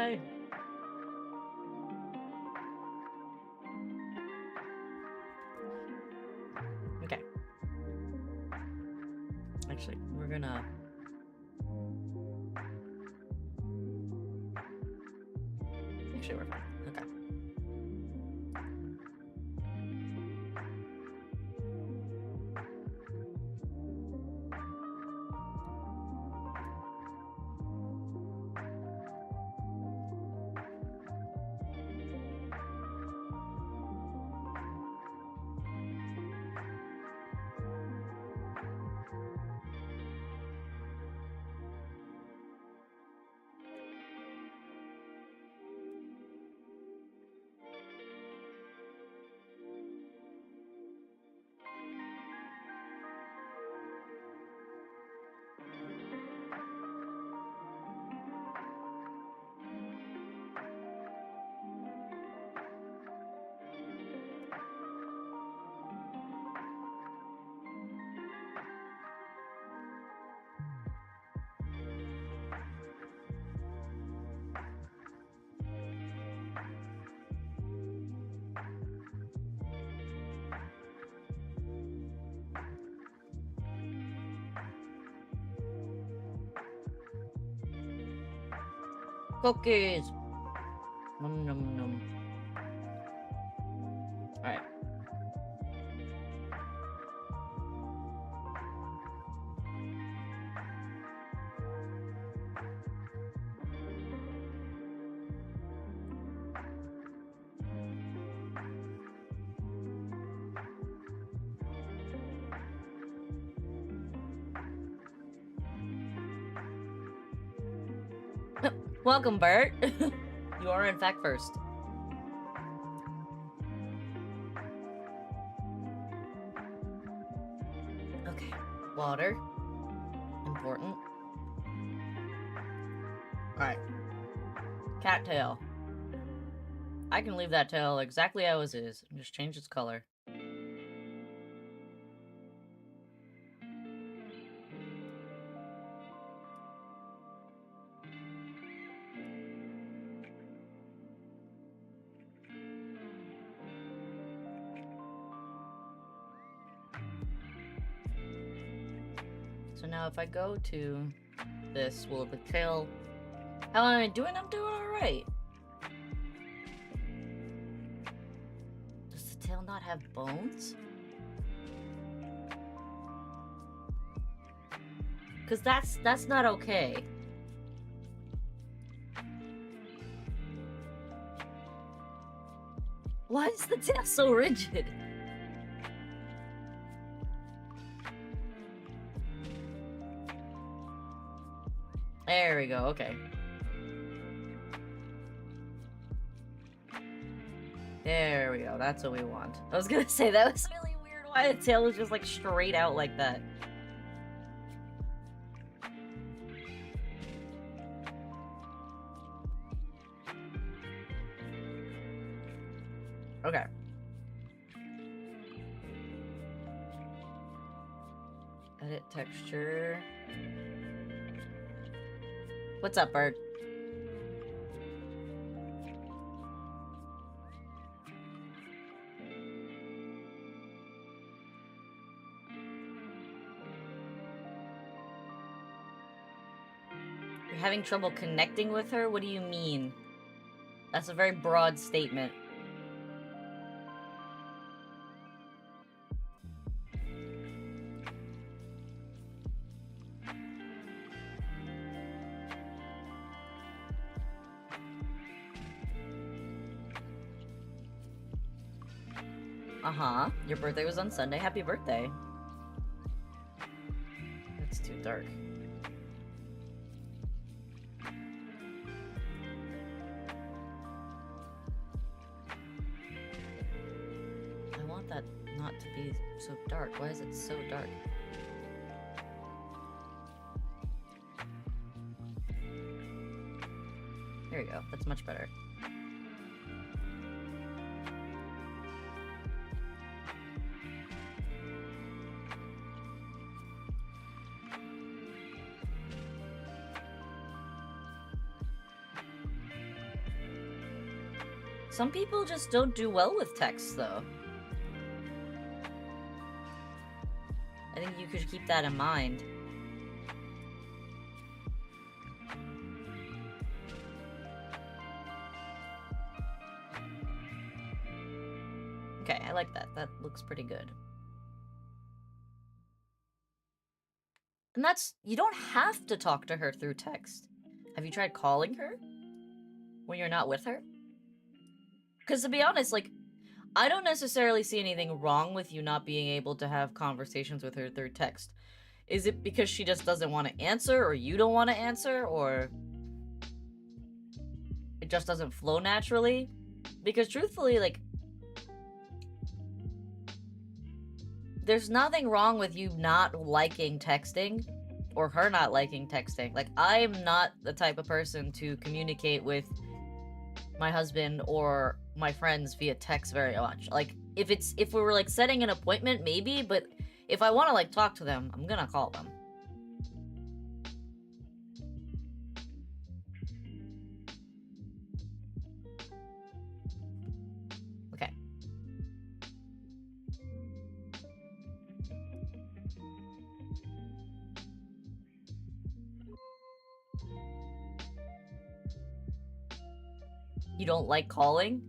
Bye. Okay. Actually, we're gonna... Actually, we're fine. Okay. Cookies! Num num num. Alright. Welcome, Bert. You are, in fact, first. Okay. Water. Important. Alright. Cattail. I can leave that tail exactly as it is. Just change its color. So now if I go to this, will the tail... How am I doing? I'm doing alright. Does the tail not have bones? Because that's not okay. Why is the tail so rigid? There we go, okay. There we go, that's what we want. I was gonna say, that was really weird why the tail is just like straight out like that. Okay. Edit texture. What's up, Bird? You're having trouble connecting with her? What do you mean? That's a very broad statement. Uh-huh. Your birthday was on Sunday. Happy birthday. It's too dark. I want that not to be so dark. Why is it so dark? There you go. That's much better. Some people just don't do well with text, though. I think you could keep that in mind. Okay, I like that. That looks pretty good. And that's... you don't have to talk to her through text. Have you tried calling her when you're not with her? Because to be honest, like, I don't necessarily see anything wrong with you not being able to have conversations with her through text. Is it because she just doesn't want to answer, or you don't want to answer, or it just doesn't flow naturally? Because truthfully, like, there's nothing wrong with you not liking texting, or her not liking texting. Like, I'm not the type of person to communicate with my husband or my friends via text very much. Like, if we were like setting an appointment, maybe, but if I want to like talk to them, I'm gonna call them. Okay. You don't like calling?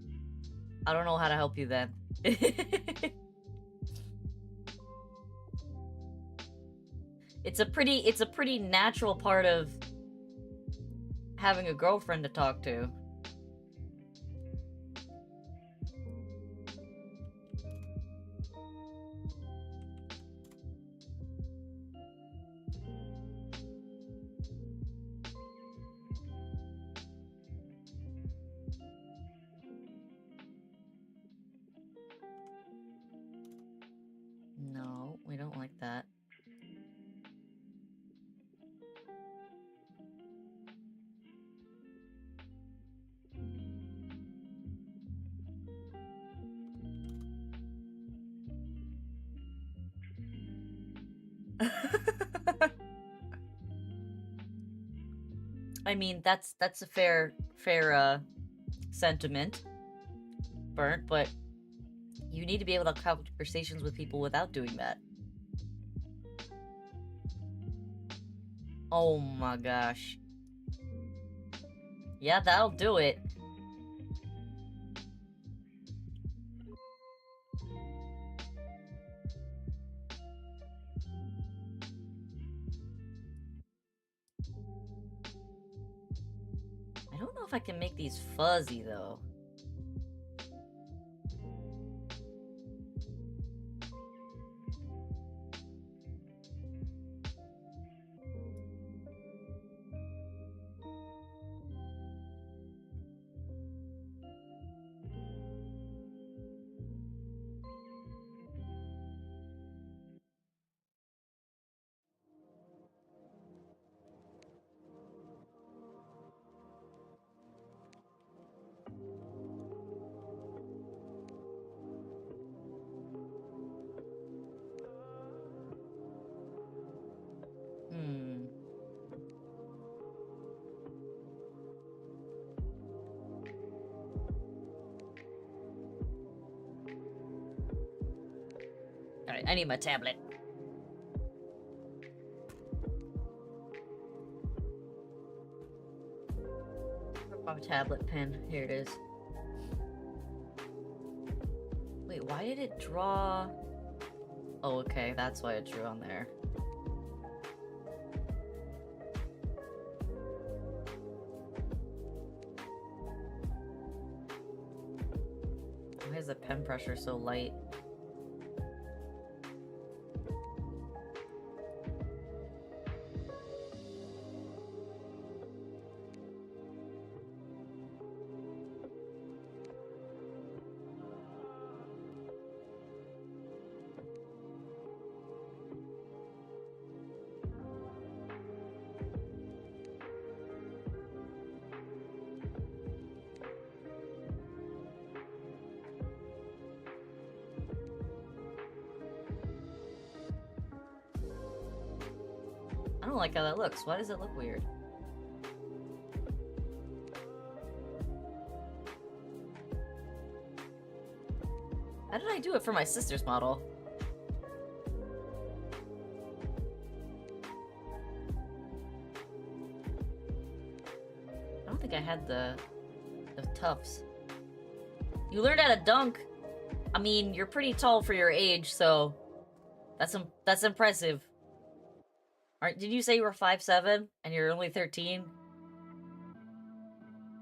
I don't know how to help you then. It's a pretty natural part of having a girlfriend to talk to. No, we don't like that. I mean, that's a fair sentiment, Burnt, but you need to be able to have conversations with people without doing that. Oh my gosh. Yeah, that'll do it. I don't know if I can make these fuzzy, though. Hmm. Alright, I need my tablet. My tablet pen. Here it is. Wait, why did it draw... Oh, okay, that's why it drew on there. Why is the pen pressure so light? I don't like how that looks. Why does it look weird? How did I do it for my sister's model? I don't think I had the tufts. You learned how to dunk. I mean, you're pretty tall for your age, so that's impressive. Did you say you were 5'7" and you're only 13?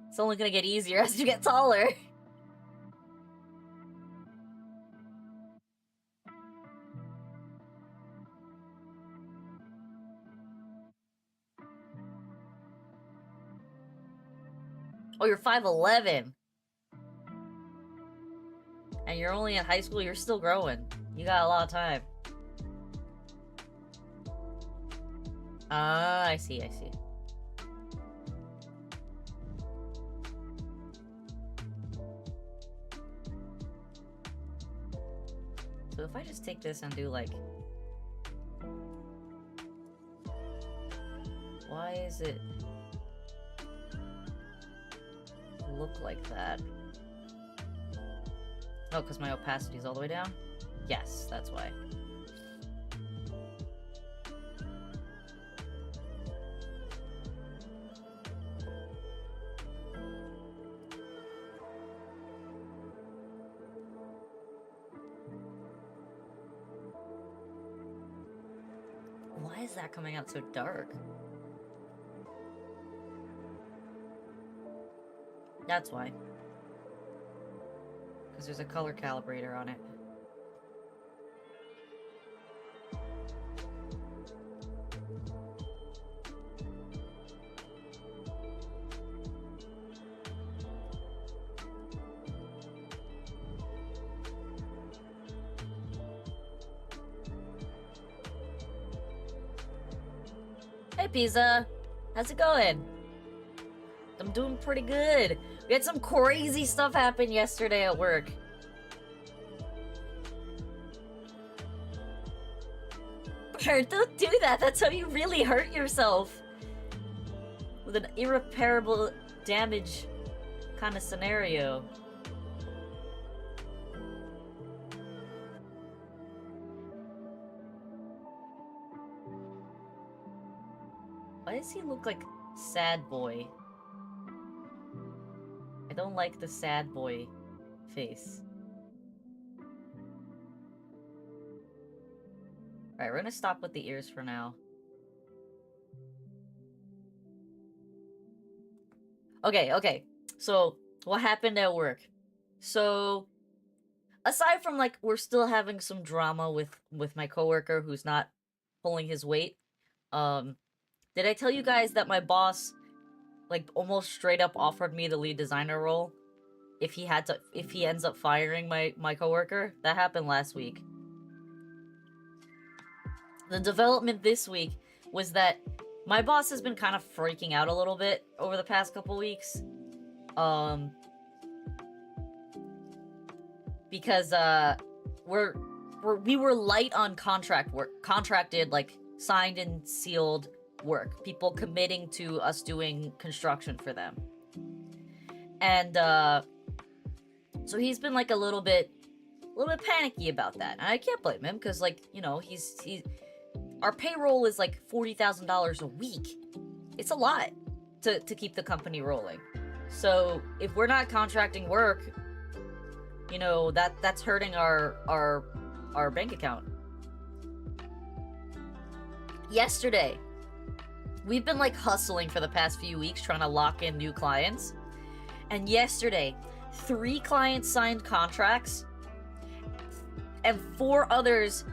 It's only gonna get easier as you get taller. Oh, you're 5'11". And you're only in high school, you're still growing. You got a lot of time. Ah, I see. So if I just take this and do like... Why is it look like that? Oh, because my opacity is all the way down? Yes, that's why. Why is that coming out so dark? That's why. Because there's a color calibrator on it. Hey, Pizza. How's it going? I'm doing pretty good. We had some crazy stuff happen yesterday at work. Bert, don't do that. That's how you really hurt yourself. With an irreparable damage kind of scenario. Why does he look like sad boy? I don't like the sad boy face. Alright, we're gonna stop with the ears for now. Okay. So, what happened at work? So, aside from, like, we're still having some drama with my coworker who's not pulling his weight, did I tell you guys that my boss, like, almost straight up offered me the lead designer role if he ends up firing my coworker? That happened last week. The development this week was that my boss has been kind of freaking out a little bit over the past couple weeks. Because we were light on contract work, contracted, like, signed and sealed work. People committing to us doing construction for them. And so he's been, like, a little bit panicky about that. And I can't blame him, because, like, you know, he's our payroll is like $40,000 a week. It's a lot to keep the company rolling. So if we're not contracting work, you know, that's hurting our bank account. Yesterday, we've been, like, hustling for the past few weeks trying to lock in new clients. And yesterday, 3 clients signed contracts and 4 others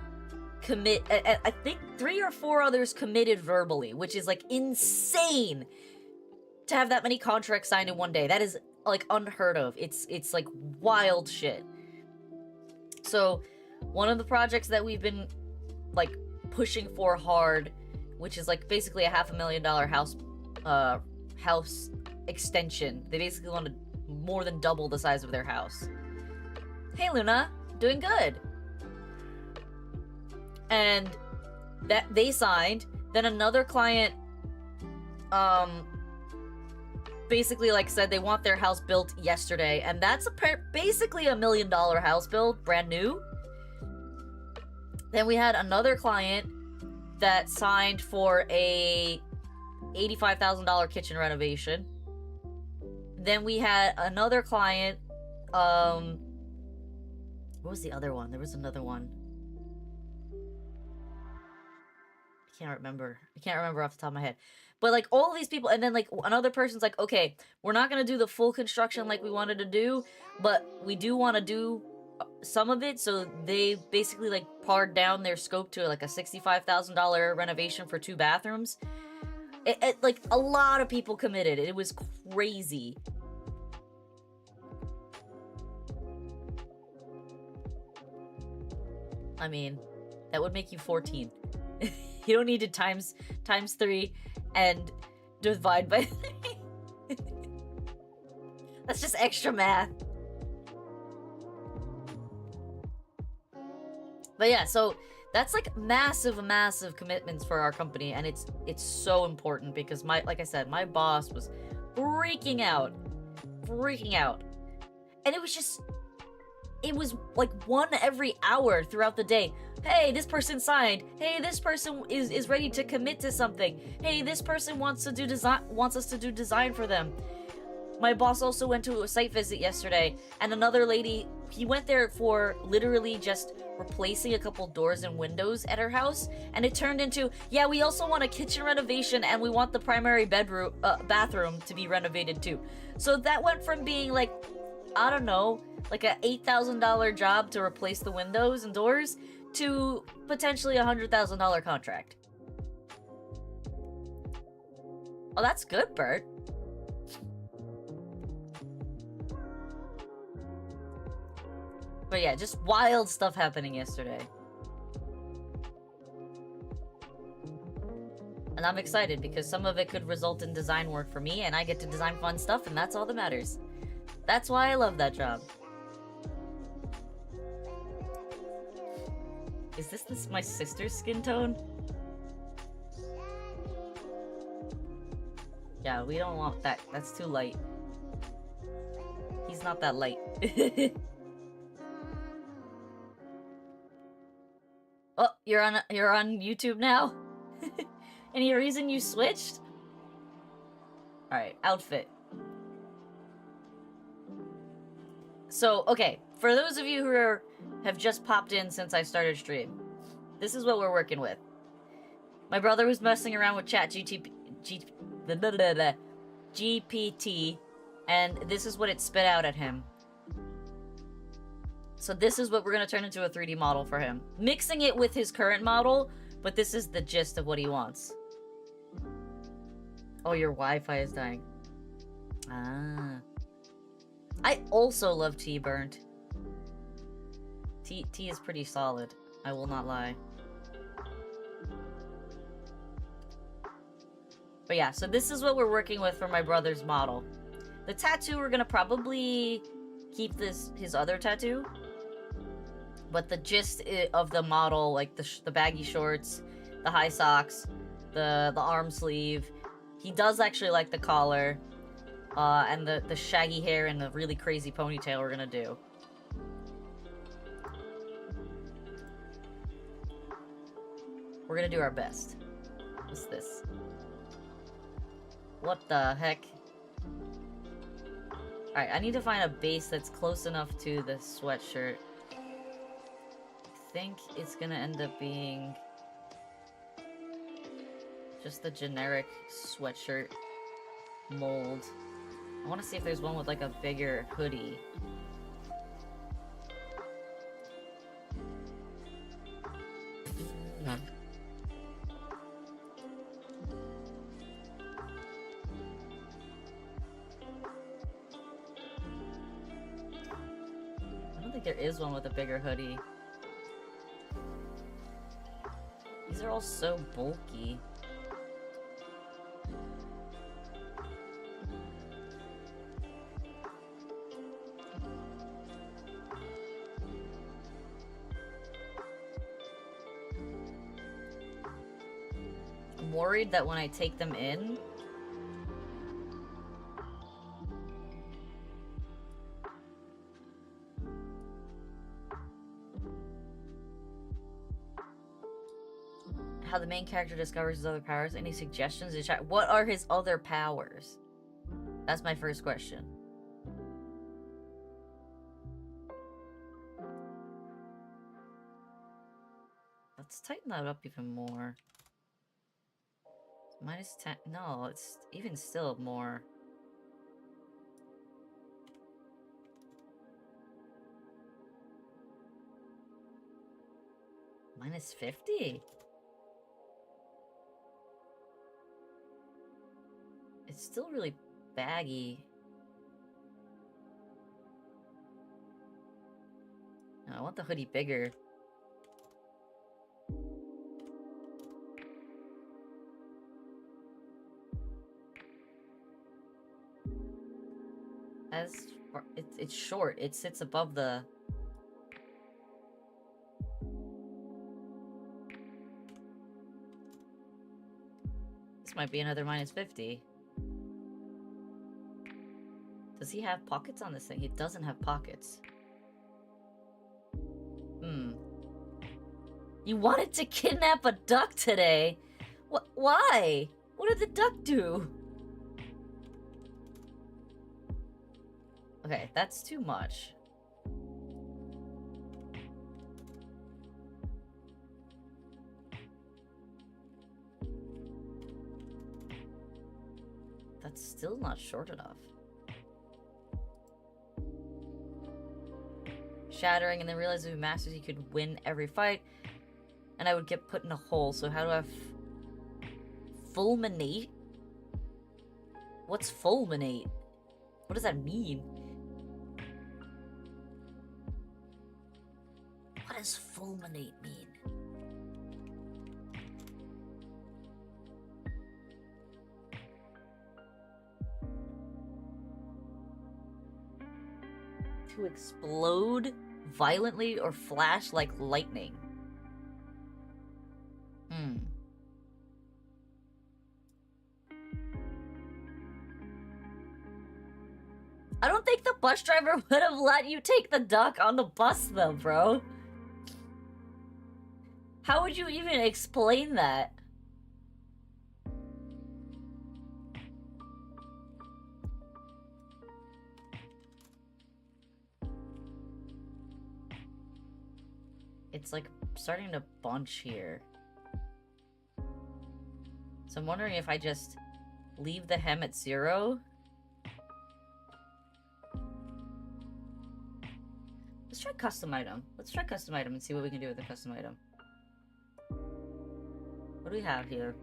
I think 3 or 4 others committed verbally, which is, like, insane to have that many contracts signed in one day. That is, like, unheard of. It's like wild shit. So one of the projects that we've been, like, pushing for hard, which is, like, basically a $500,000 house extension. They basically want to more than double the size of their house. Hey, Luna, doing good. And that they signed. Then another client basically like said they want their house built yesterday, and that's basically $1 million house build, brand new. Then we had another client that signed for a $85,000 kitchen renovation. Then we had another client, what was the other one? There was another one. I can't remember off the top of my head. But like all of these people, and then like another person's like, okay, we're not gonna do the full construction like we wanted to do, but we do want to do some of it. So they basically like pared down their scope to like a $65,000 renovation for 2 bathrooms. Like a lot of people committed. It was crazy. I mean, that would make you 14. You don't need to times 3 and divide by 3. That's just extra math. But yeah, so that's like massive commitments for our company, and it's so important because like I said, my boss was freaking out. And it was like one every hour throughout the day. Hey, this person signed. Hey, this person is ready to commit to something. Hey, this person wants us to do design for them. My boss also went to a site visit yesterday, and another lady, he went there for literally just replacing a couple doors and windows at her house, and it turned into, yeah, we also want a kitchen renovation, and we want the primary bathroom to be renovated too. So that went from being like, I don't know, like a $8,000 job to replace the windows and doors to potentially a $100,000 contract. Oh, that's good, Bert. But yeah, just wild stuff happening yesterday. And I'm excited because some of it could result in design work for me, and I get to design fun stuff, and that's all that matters. That's why I love that job. Is this my sister's skin tone? Yeah, we don't want that. That's too light. He's not that light. Oh, you're on YouTube now? Any reason you switched? Alright, outfit. So, okay, for those of you who have just popped in since I started stream, this is what we're working with. My brother was messing around with GPT, and this is what it spit out at him. So this is what we're going to turn into a 3D model for him. Mixing it with his current model, but this is the gist of what he wants. Oh, your Wi-Fi is dying. Ah. I also love tea burnt. Tea is pretty solid. I will not lie. But yeah, so this is what we're working with for my brother's model. The tattoo, we're gonna probably keep his other tattoo. But the gist of the model, like the baggy shorts, the high socks, the arm sleeve. He does actually like the collar. And the shaggy hair and the really crazy ponytail we're gonna do. We're gonna do our best. What's this? What the heck? Alright, I need to find a base that's close enough to the sweatshirt. I think it's gonna end up being just the generic sweatshirt mold. I want to see if there's one with like a bigger hoodie. I don't think there is one with a bigger hoodie. These are all so bulky. I'm worried that when I take them in, how the main character discovers his other powers. Any suggestions in chat? What are his other powers? That's my first question. Let's tighten that up even more. Minus 10. No, it's even still more. Minus 50? It's still really baggy. No, I want the hoodie bigger. As far, it's short. It sits above the... This might be another minus 50. Does he have pockets on this thing? He doesn't have pockets. You wanted to kidnap a duck today? Why? What did the duck do? Okay, that's too much. That's still not short enough. Shattering, and then realizing if he masters, he could win every fight. And I would get put in a hole, so how do I fulminate? What's fulminate? What does that mean? What does fulminate mean? To explode violently or flash like lightning. I don't think the bus driver would have let you take the duck on the bus though, bro. How would you even explain that? It's like starting to bunch here. So I'm wondering if I just leave the hem at 0. Let's try custom item. Let's try custom item and see what we can do with the custom item. What do we have here?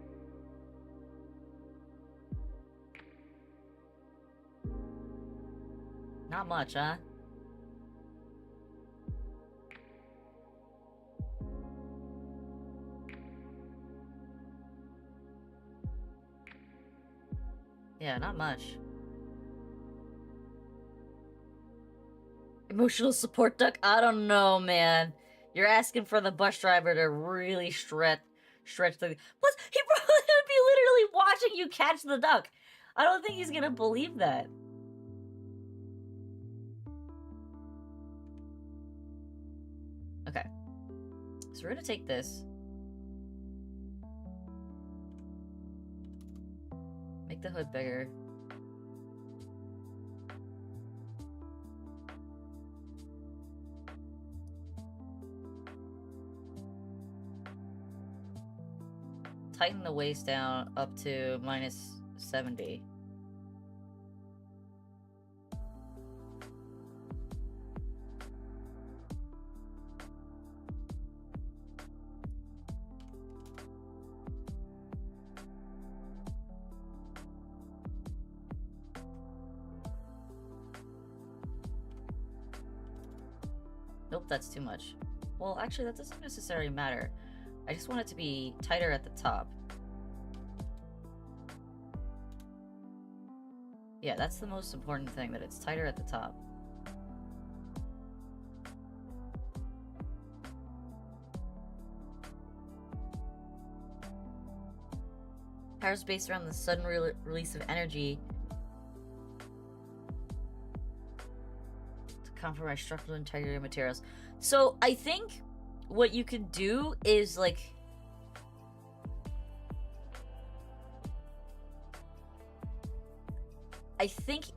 Not much, huh? Yeah, not much. Emotional support duck? I don't know, man. You're asking for the bus driver to really stretch the... Plus, he probably would be literally watching you catch the duck. I don't think he's gonna believe that. Okay. So we're gonna take this. Make the hood bigger. Tighten the waist down up to minus 70. Nope, that's too much. Well, actually, that doesn't necessarily matter. I just want it to be tighter at the top. Yeah, that's the most important thing, that it's tighter at the top. Powers based around the sudden release of energy to compromise structural integrity of materials. So I think what you could do is like I think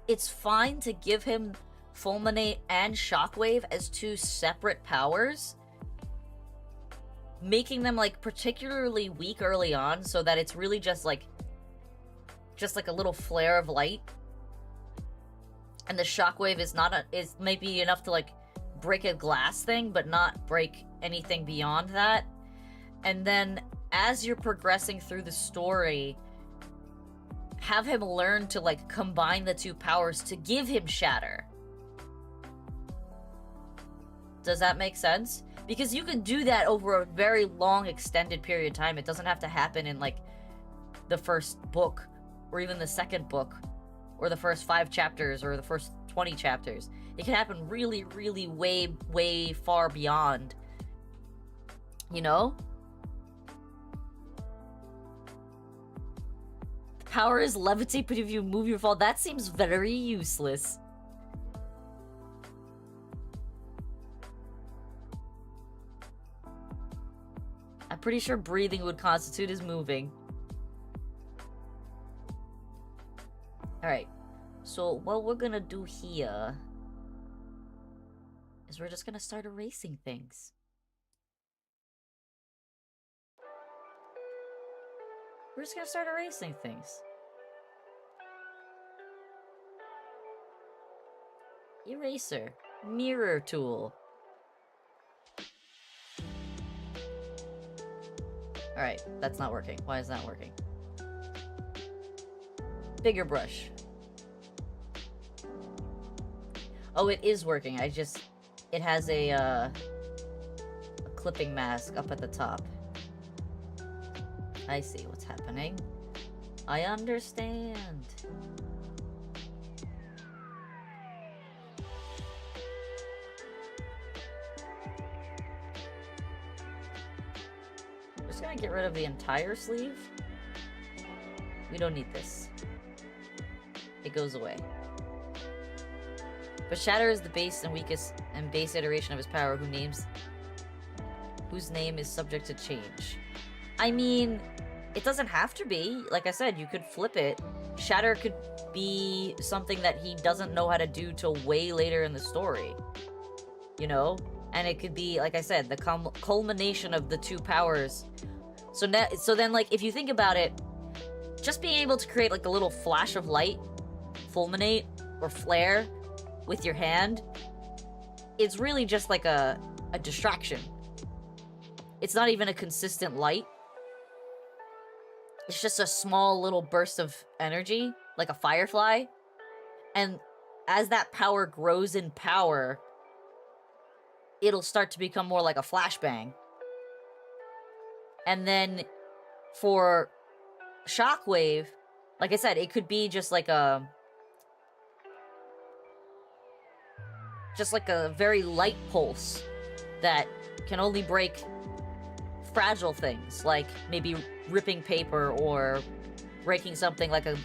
it's fine to give him Fulminate and Shockwave as 2 separate powers, making them like particularly weak early on so that it's really just like a little flare of light, and the Shockwave is maybe enough to like break a glass thing but not break anything beyond that. And then as you're progressing through the story, have him learn to like combine the 2 powers to give him Shatter. Does that make sense? Because you can do that over a very long extended period of time. It doesn't have to happen in like the first book or even the second book or the first 5 chapters or the first 20 chapters. It can happen really, really way far beyond, you know? The power is levitate, but if you move your fall, that seems very useless. I'm pretty sure breathing would constitute as moving. Alright, so what we're gonna do here is we're just gonna start erasing things. We're just gonna start erasing things. Eraser. Mirror tool. Alright, that's not working. Why is that working? Bigger brush. Oh, it is working. It has a clipping mask up at the top. I see what's happening. I understand. I'm just gonna get rid of the entire sleeve. We don't need this. It goes away. But Shatter is the base and weakest and base iteration of his power, whose name is subject to change. I mean, it doesn't have to be. Like I said, you could flip it. Shatter could be something that he doesn't know how to do till way later in the story. You know? And it could be, like I said, the culmination of the 2 powers. So then, like, if you think about it, just being able to create, like, a little flash of light, fulminate, or flare with your hand, it's really just like a distraction. It's not even a consistent light. It's just a small little burst of energy, like a firefly. And as that power grows in power, it'll start to become more like a flashbang. And then for Shockwave, like I said, it could be just like a very light pulse that can only break fragile things, like maybe ripping paper or breaking something like a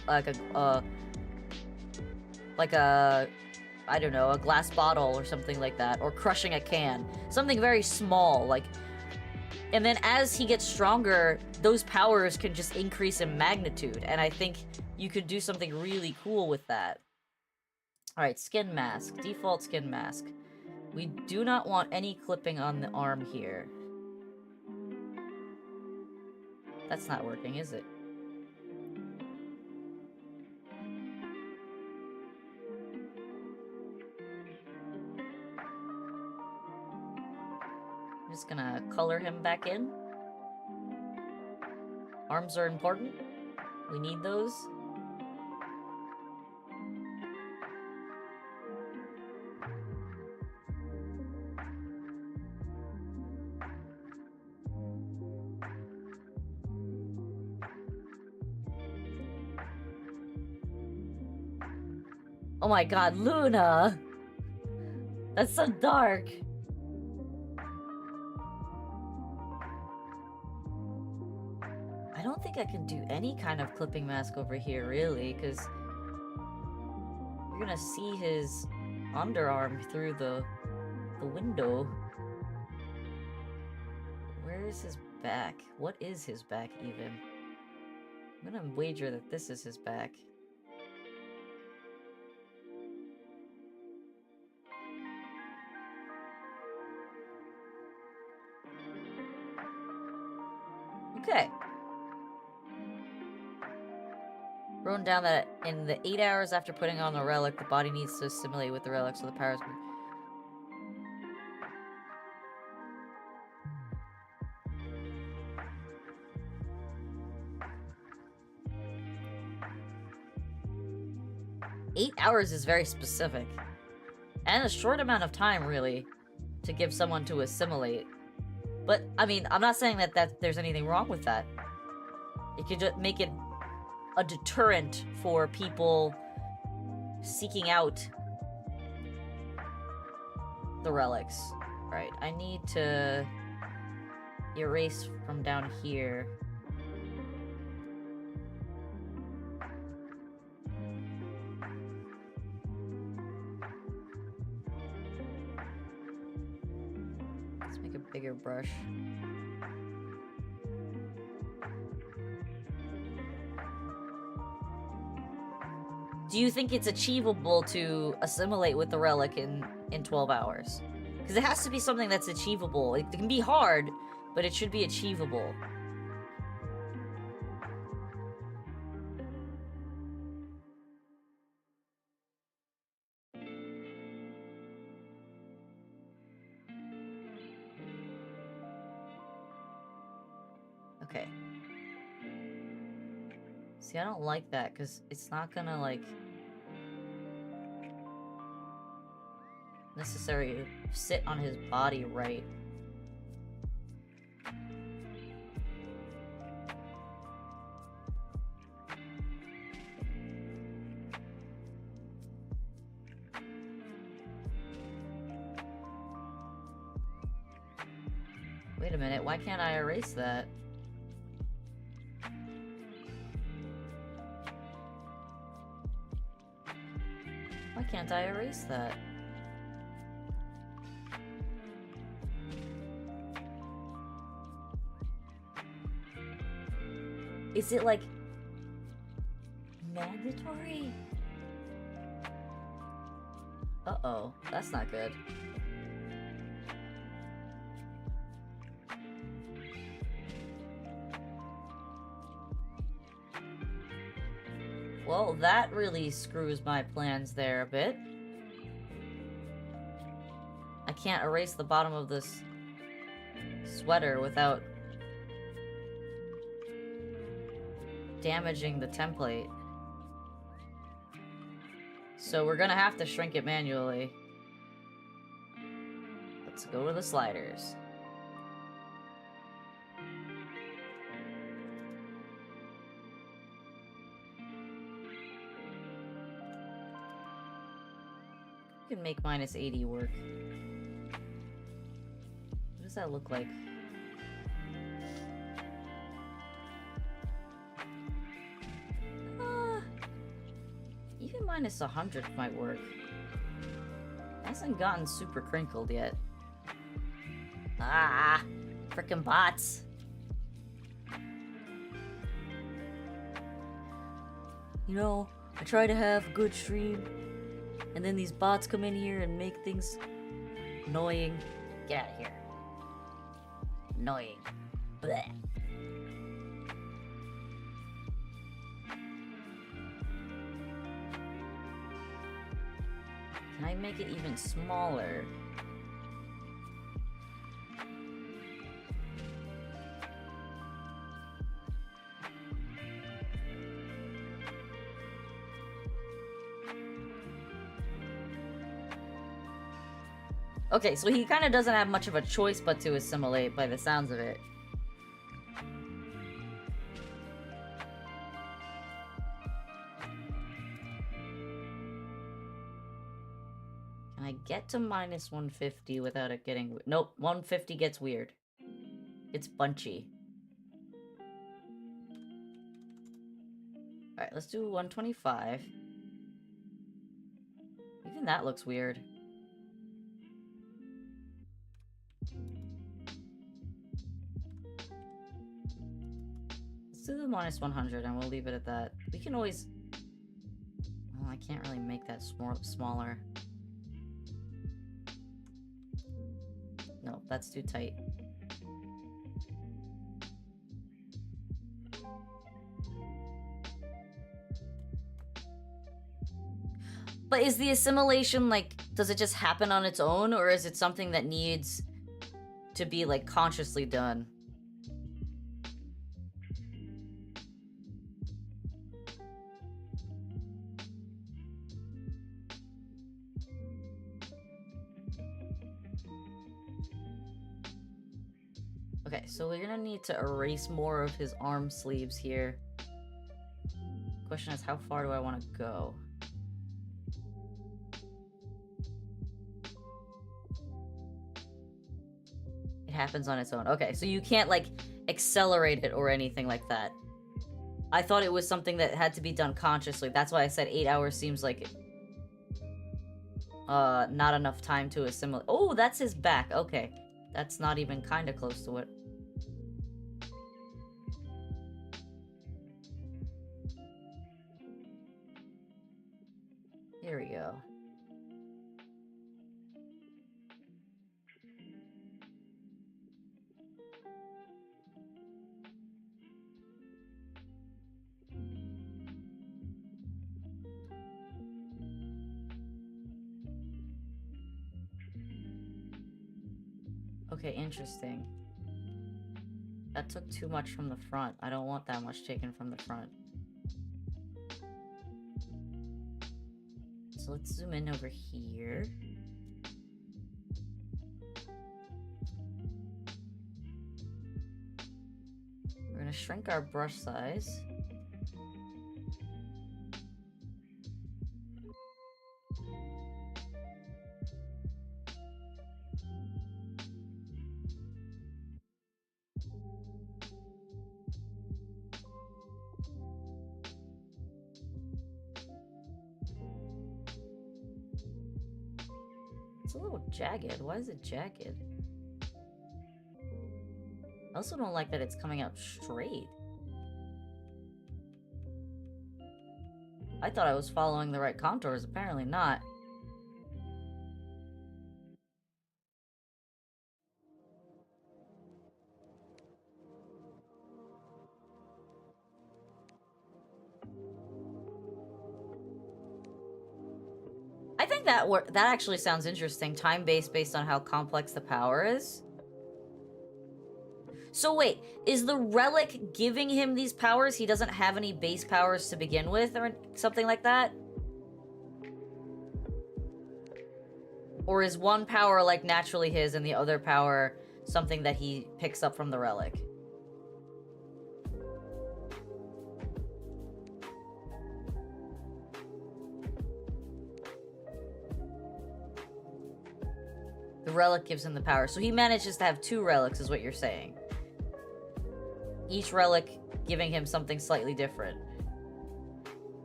I don't know, a glass bottle or something like that, or crushing a can. Something very small, like. And then as he gets stronger, those powers can just increase in magnitude, and I think you could do something really cool with that. Alright, skin mask. Default skin mask. We do not want any clipping on the arm here. That's not working, is it? I'm just gonna color him back in. Arms are important. We need those. Oh my god, Luna! That's so dark! I don't think I can do any kind of clipping mask over here, really, because you're gonna see his underarm through the window. Where is his back? What is his back, even? I'm gonna wager that this is his back. Okay. Wrote down that in the 8 hours after putting on the relic, the body needs to assimilate with the relic so the powers... 8 hours is very specific. And a short amount of time, really, to give someone to assimilate. But, I mean, I'm not saying that there's anything wrong with that. It could just make it a deterrent for people seeking out the relics. Right, I need to erase from down here. Let's make a bigger brush. Do you think it's achievable to assimilate with the relic in 12 hours? Because it has to be something that's achievable. It can be hard, but it should be achievable. Okay. See, I don't like that, because it's not gonna, like... necessarily sit on his body right. Wait a minute, why can't I erase that? Why can't I erase that? Is it, like, mandatory? Uh-oh, that's not good. Well, that really screws my plans there a bit. I can't erase the bottom of this sweater without damaging the template. So we're gonna have to shrink it manually. Let's go to the sliders. We can make minus 80 work. What does that look like? Even minus 100 might work. Hasn't gotten super crinkled yet. Ah, frickin' bots. You know, I try to have a good stream, and then these bots come in here and make things annoying. Get out of here. Annoying. Blech. Can I make it even smaller? Okay, so he kind of doesn't have much of a choice but to assimilate by the sounds of it. Can I get to minus 150 without it getting... Nope, 150 gets weird. It's bunchy. Alright, let's do 125. Even that looks weird. Let's do the minus 100 and we'll leave it at that. We can always... Well, I can't really make that smaller. No, that's too tight. But is the assimilation, like, does it just happen on its own, or is it something that needs to be, like, consciously done? Okay, so we're gonna need to erase more of his arm sleeves here. Question is, how far do I want to go? It happens on its own. Okay, so you can't, like, accelerate it or anything like that. I thought it was something that had to be done consciously. That's why I said 8 hours seems like... not enough time to assimilate. Oh, that's his back. Okay. That's not even kind of close to it. Here we go. Okay, interesting. That took too much from the front. I don't want that much taken from the front. So let's zoom in over here. We're gonna shrink our brush size. It's a little jagged. Why is it jagged? I also don't like that it's coming out straight. I thought I was following the right contours. Apparently not. I think that actually sounds interesting. Time-based based on how complex the power is. So wait, is the relic giving him these powers? He doesn't have any base powers to begin with or something like that? Or is one power like naturally his and the other power something that he picks up from the relic? The relic gives him the power. So he manages to have 2 relics is what you're saying. Each relic giving him something slightly different.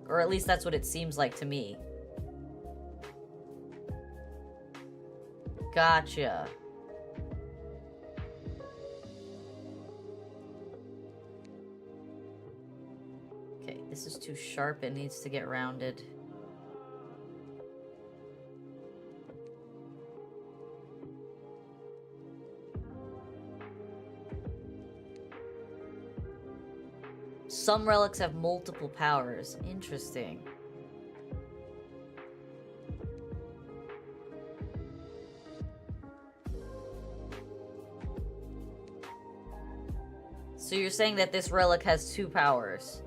Or at least that's what it seems like to me. Gotcha. Okay, this is too sharp. It needs to get rounded. Some relics have multiple powers. Interesting. So you're saying that this relic has 2 powers?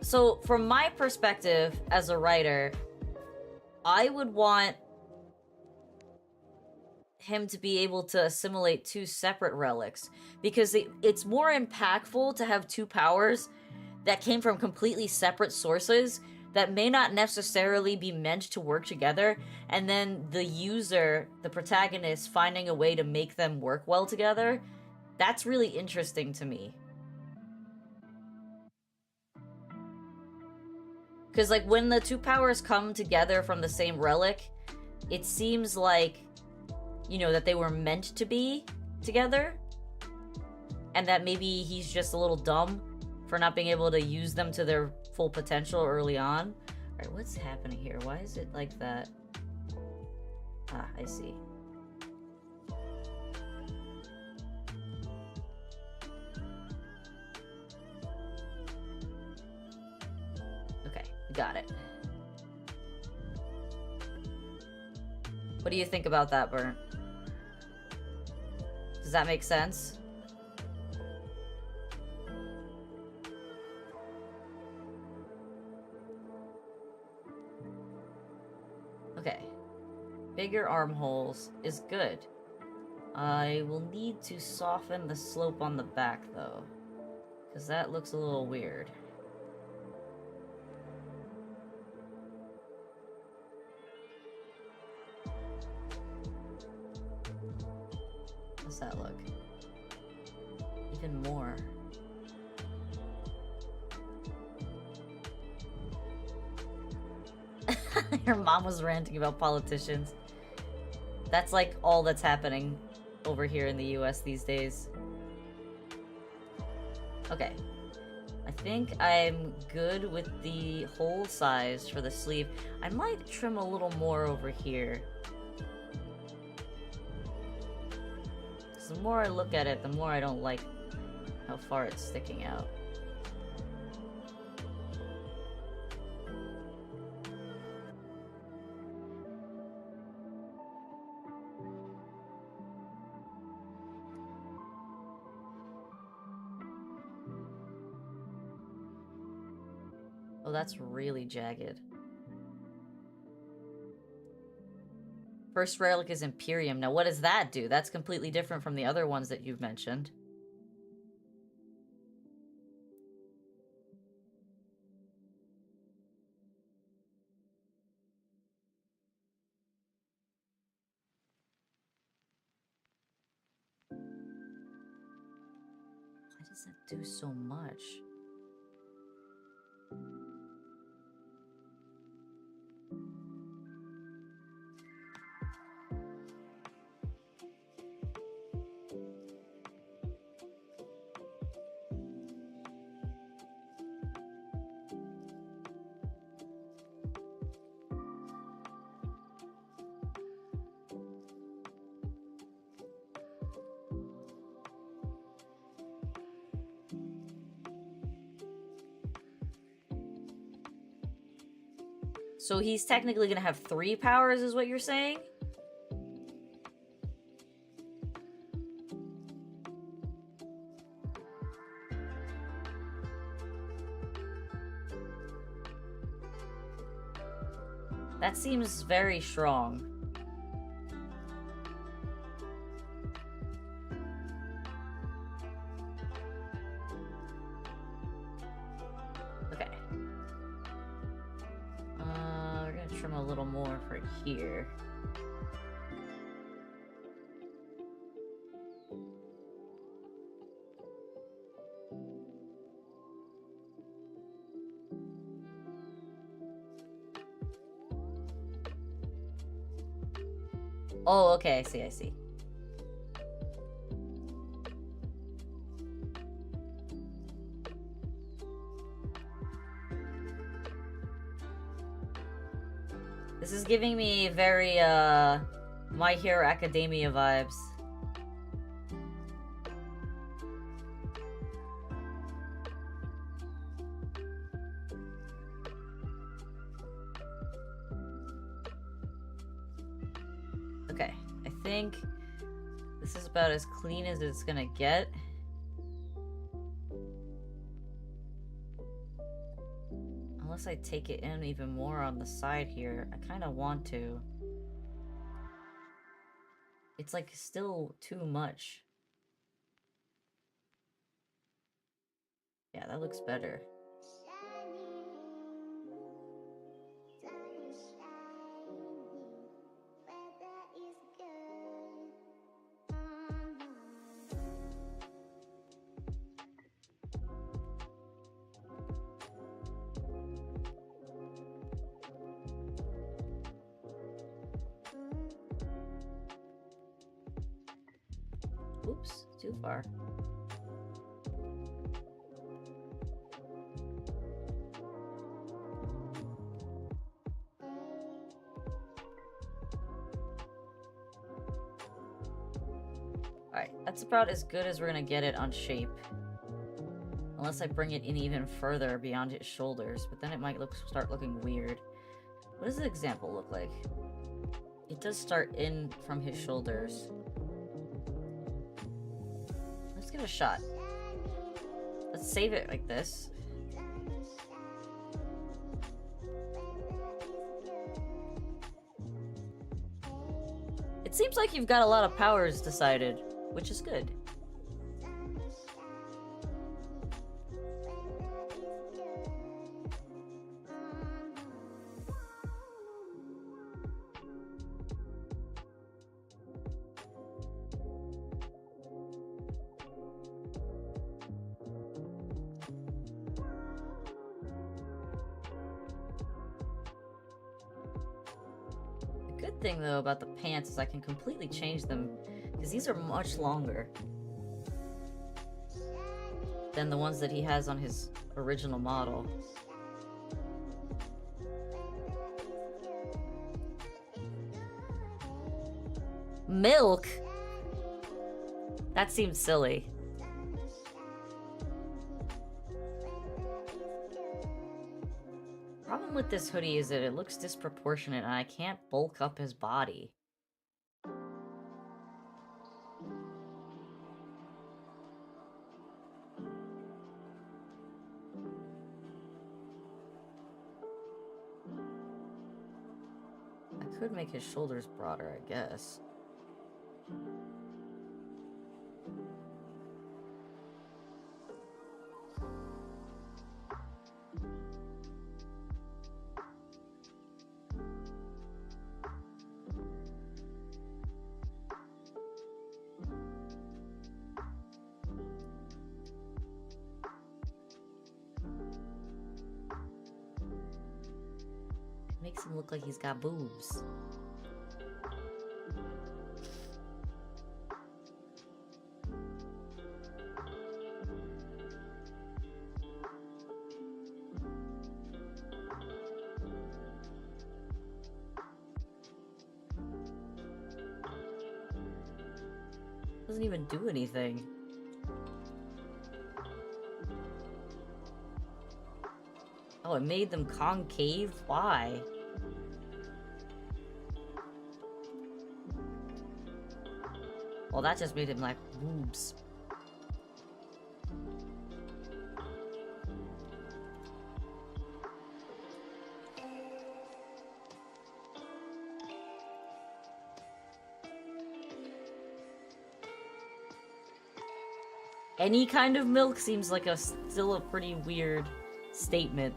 So, from my perspective as a writer, I would want him to be able to assimilate 2 separate relics, because it's more impactful to have 2 powers that came from completely separate sources that may not necessarily be meant to work together, and then the user, the protagonist, finding a way to make them work well together. That's really interesting to me. Because, like, when the two powers come together from the same relic, it seems like, you know, that they were meant to be together. And that maybe he's just a little dumb for not being able to use them to their full potential early on. Alright, what's happening here? Why is it like that? Ah, I see. Okay, got it. What do you think about that, Burnt? Does that make sense? Okay. Bigger armholes is good. I will need to soften the slope on the back, though. Because that looks a little weird. How's that look? Even more. Your mom was ranting about politicians. That's like all that's happening over here in the US these days. Okay. I think I'm good with the hole size for the sleeve. I might trim a little more over here. The more I look at it, the more I don't like how far it's sticking out. Oh, that's really jagged. First relic is Imperium. Now, what does that do? That's completely different from the other ones that you've mentioned. Why does that do so much? So he's technically gonna have 3 powers, is what you're saying? That seems very strong. Okay. We're gonna trim a little more for here. Oh, okay, I see. This is giving me very, My Hero Academia vibes. Okay, I think this is about as clean as it's gonna get. Unless I take it in even more on the side here. I kind of want to. It's like still too much. Yeah, that looks better. Oops, too far. Alright, that's about as good as we're gonna get it on shape. Unless I bring it in even further beyond his shoulders, but then it might start looking weird. What does the example look like? It does start in from his shoulders. Let's give it a shot. Let's save it like this. It seems like you've got a lot of powers decided, which is good. Thing though about the pants is I can completely change them because these are much longer than the ones that he has on his original model. Milk? That seems silly. Problem with this hoodie is that it looks disproportionate and I can't bulk up his body. I could make his shoulders broader, I guess. Makes him look like he's got boobs. Doesn't even do anything. Oh, it made them concave? Why? Well, that just made him like boobs. Any kind of milk seems like still a pretty weird statement.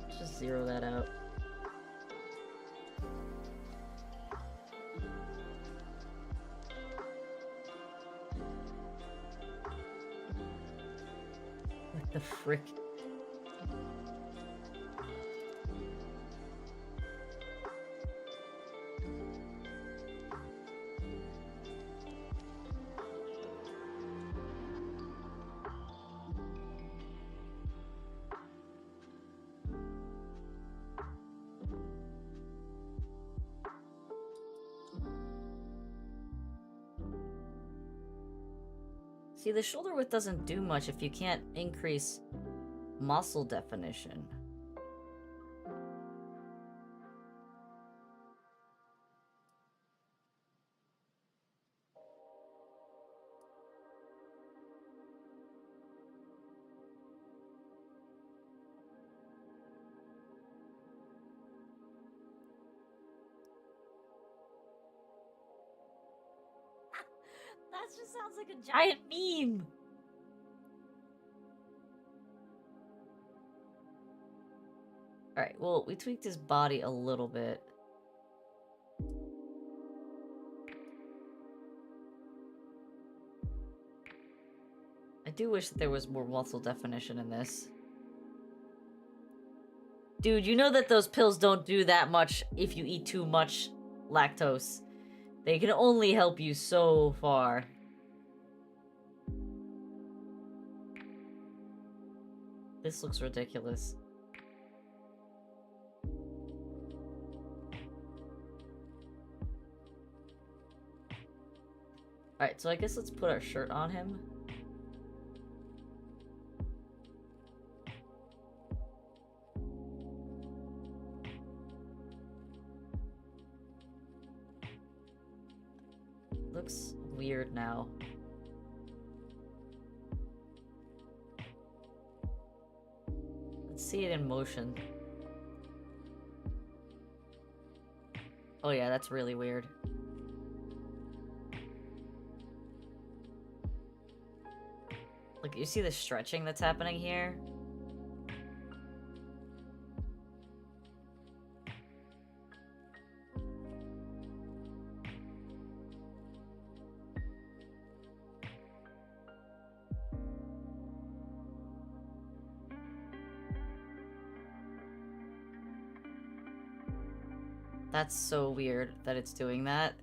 Let's just zero that out. What the frick? See, the shoulder width doesn't do much if you can't increase muscle definition. That just sounds like a giant meme. Alright, well, we tweaked his body a little bit. do wish that there was more muscle definition in this. Dude, you know that those pills don't do that much if you eat too much lactose. They can only help you so far. This looks ridiculous. Alright, so I guess let's put our shirt on him. Looks weird now. Let's see it in motion. Oh yeah, that's really weird. Like, you see the stretching that's happening here? That's so weird that it's doing that.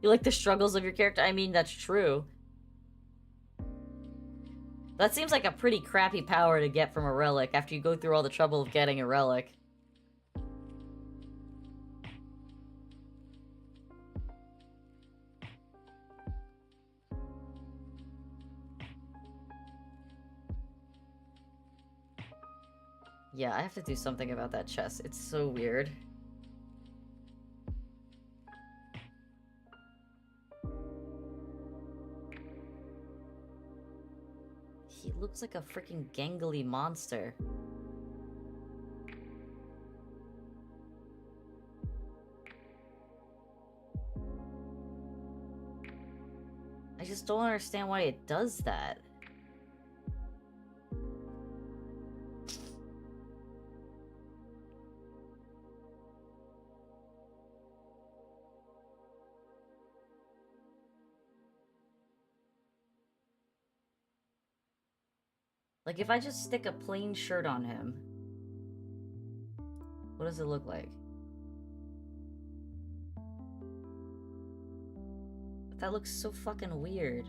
You like the struggles of your character? I mean, that's true. That seems like a pretty crappy power to get from a relic after you go through all the trouble of getting a relic. Yeah, I have to do something about that chest. It's so weird. He looks like a freaking gangly monster. I just don't understand why it does that. Like, if I just stick a plain shirt on him, what does it look like? That looks so fucking weird.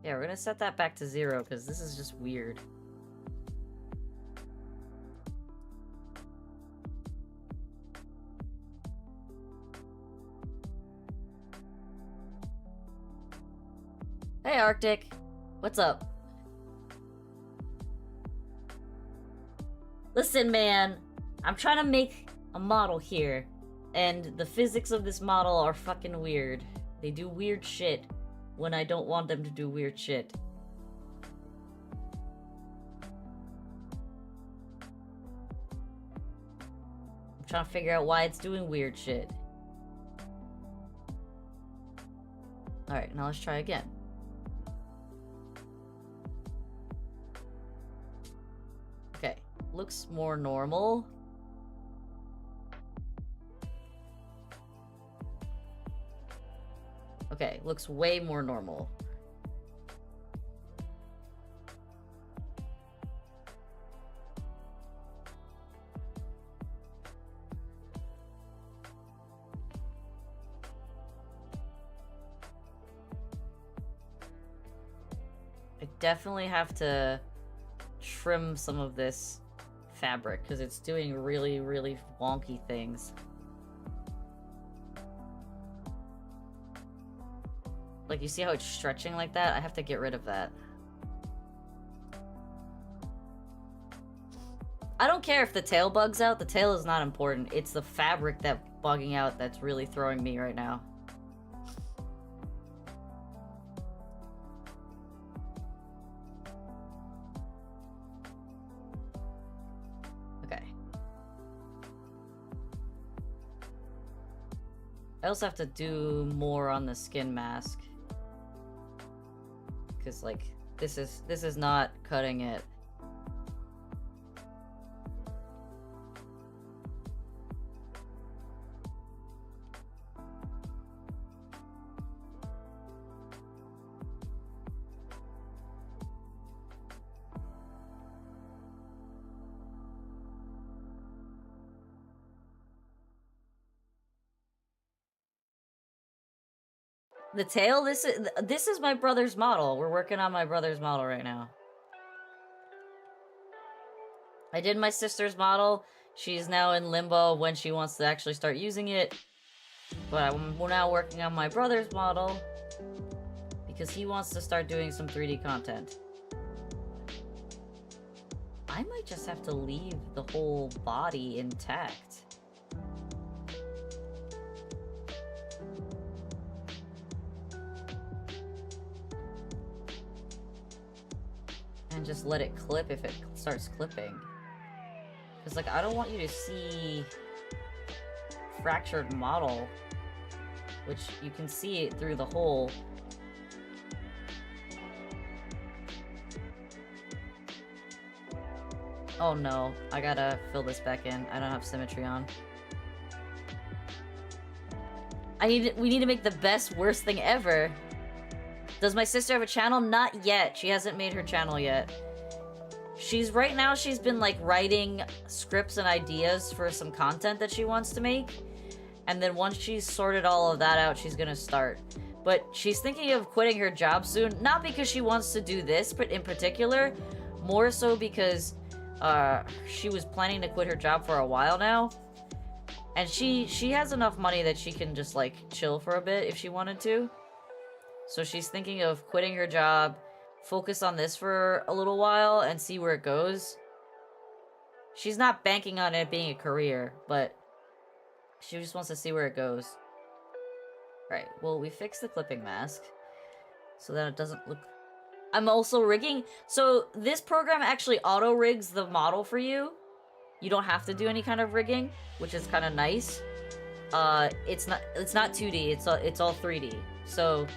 Yeah, we're gonna set that back to 0 because this is just weird. Hey, Arctic. What's up? Listen, man. I'm trying to make a model here. And the physics of this model are fucking weird. They do weird shit when I don't want them to do weird shit. I'm trying to figure out why it's doing weird shit. Alright, now let's try again. Okay, looks more normal. Okay, looks way more normal. I definitely have to trim some of this fabric because it's doing really, really wonky things. Like, you see how it's stretching like that? I have to get rid of that. I don't care if the tail bugs out. The tail is not important. It's the fabric that's bugging out that's really throwing me right now. I also have to do more on the skin mask. Because, like, this is not cutting it. The tail, this is my brother's model. We're working on my brother's model right now. I did my sister's model. She's now in limbo when she wants to actually start using it. But we're now working on my brother's model because he wants to start doing some 3D content. I might just have to leave the whole body intact. And just let it clip if it starts clipping. Because, like, I don't want you to see fractured model, which you can see it through the hole. Oh no, I gotta fill this back in. I don't have symmetry on. We need to make the best worst thing ever. Does my sister have a channel? Not yet. She hasn't made her channel yet. Right now she's been like writing scripts and ideas for some content that she wants to make. And then once she's sorted all of that out, she's gonna start. But she's thinking of quitting her job soon. Not because she wants to do this, but in particular, more so because she was planning to quit her job for a while now. And she has enough money that she can just like chill for a bit if she wanted to. So she's thinking of quitting her job, focus on this for a little while, and see where it goes. She's not banking on it being a career, but she just wants to see where it goes. Right, well, we fixed the clipping mask so that it doesn't look... I'm also rigging... So this program actually auto-rigs the model for you. You don't have to do any kind of rigging, which is kind of nice. It's not 2D, it's all 3D. So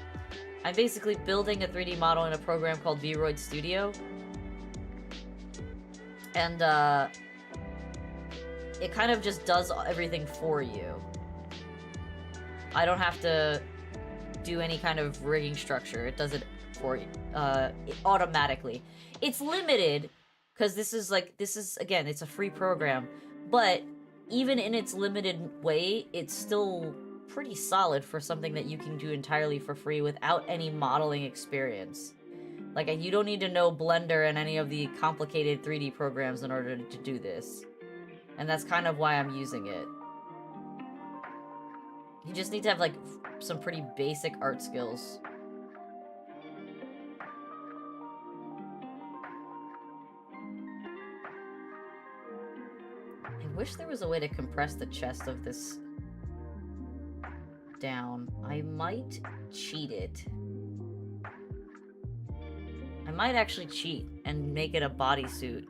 I'm basically building a 3D model in a program called Vroid Studio. And it kind of just does everything for you. I don't have to do any kind of rigging structure. It does it for you automatically. It's limited because this is again, it's a free program, but even in its limited way, it's still pretty solid for something that you can do entirely for free without any modeling experience. Like, you don't need to know Blender and any of the complicated 3D programs in order to do this. And that's kind of why I'm using it. You just need to have, like, some pretty basic art skills. I wish there was a way to compress the chest of this down. I might cheat it. I might actually cheat and make it a bodysuit.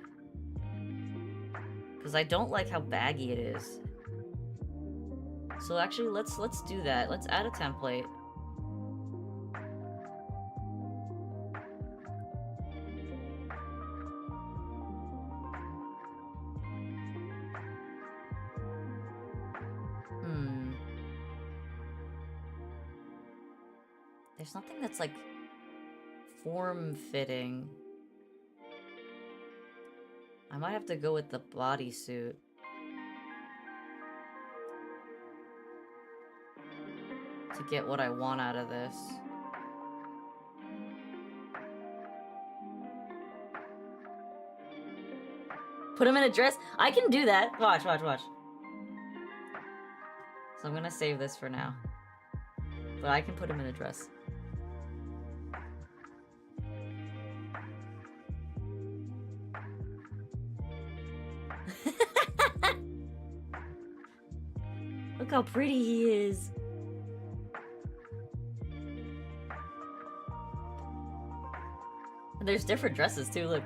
Because I don't like how baggy it is. So actually, let's do that. Let's add a template. There's something that's like form-fitting. I might have to go with the bodysuit. To get what I want out of this. Put him in a dress? I can do that. Watch, watch, watch. So I'm gonna save this for now. But I can put him in a dress. Look how pretty he is. And there's different dresses too, look.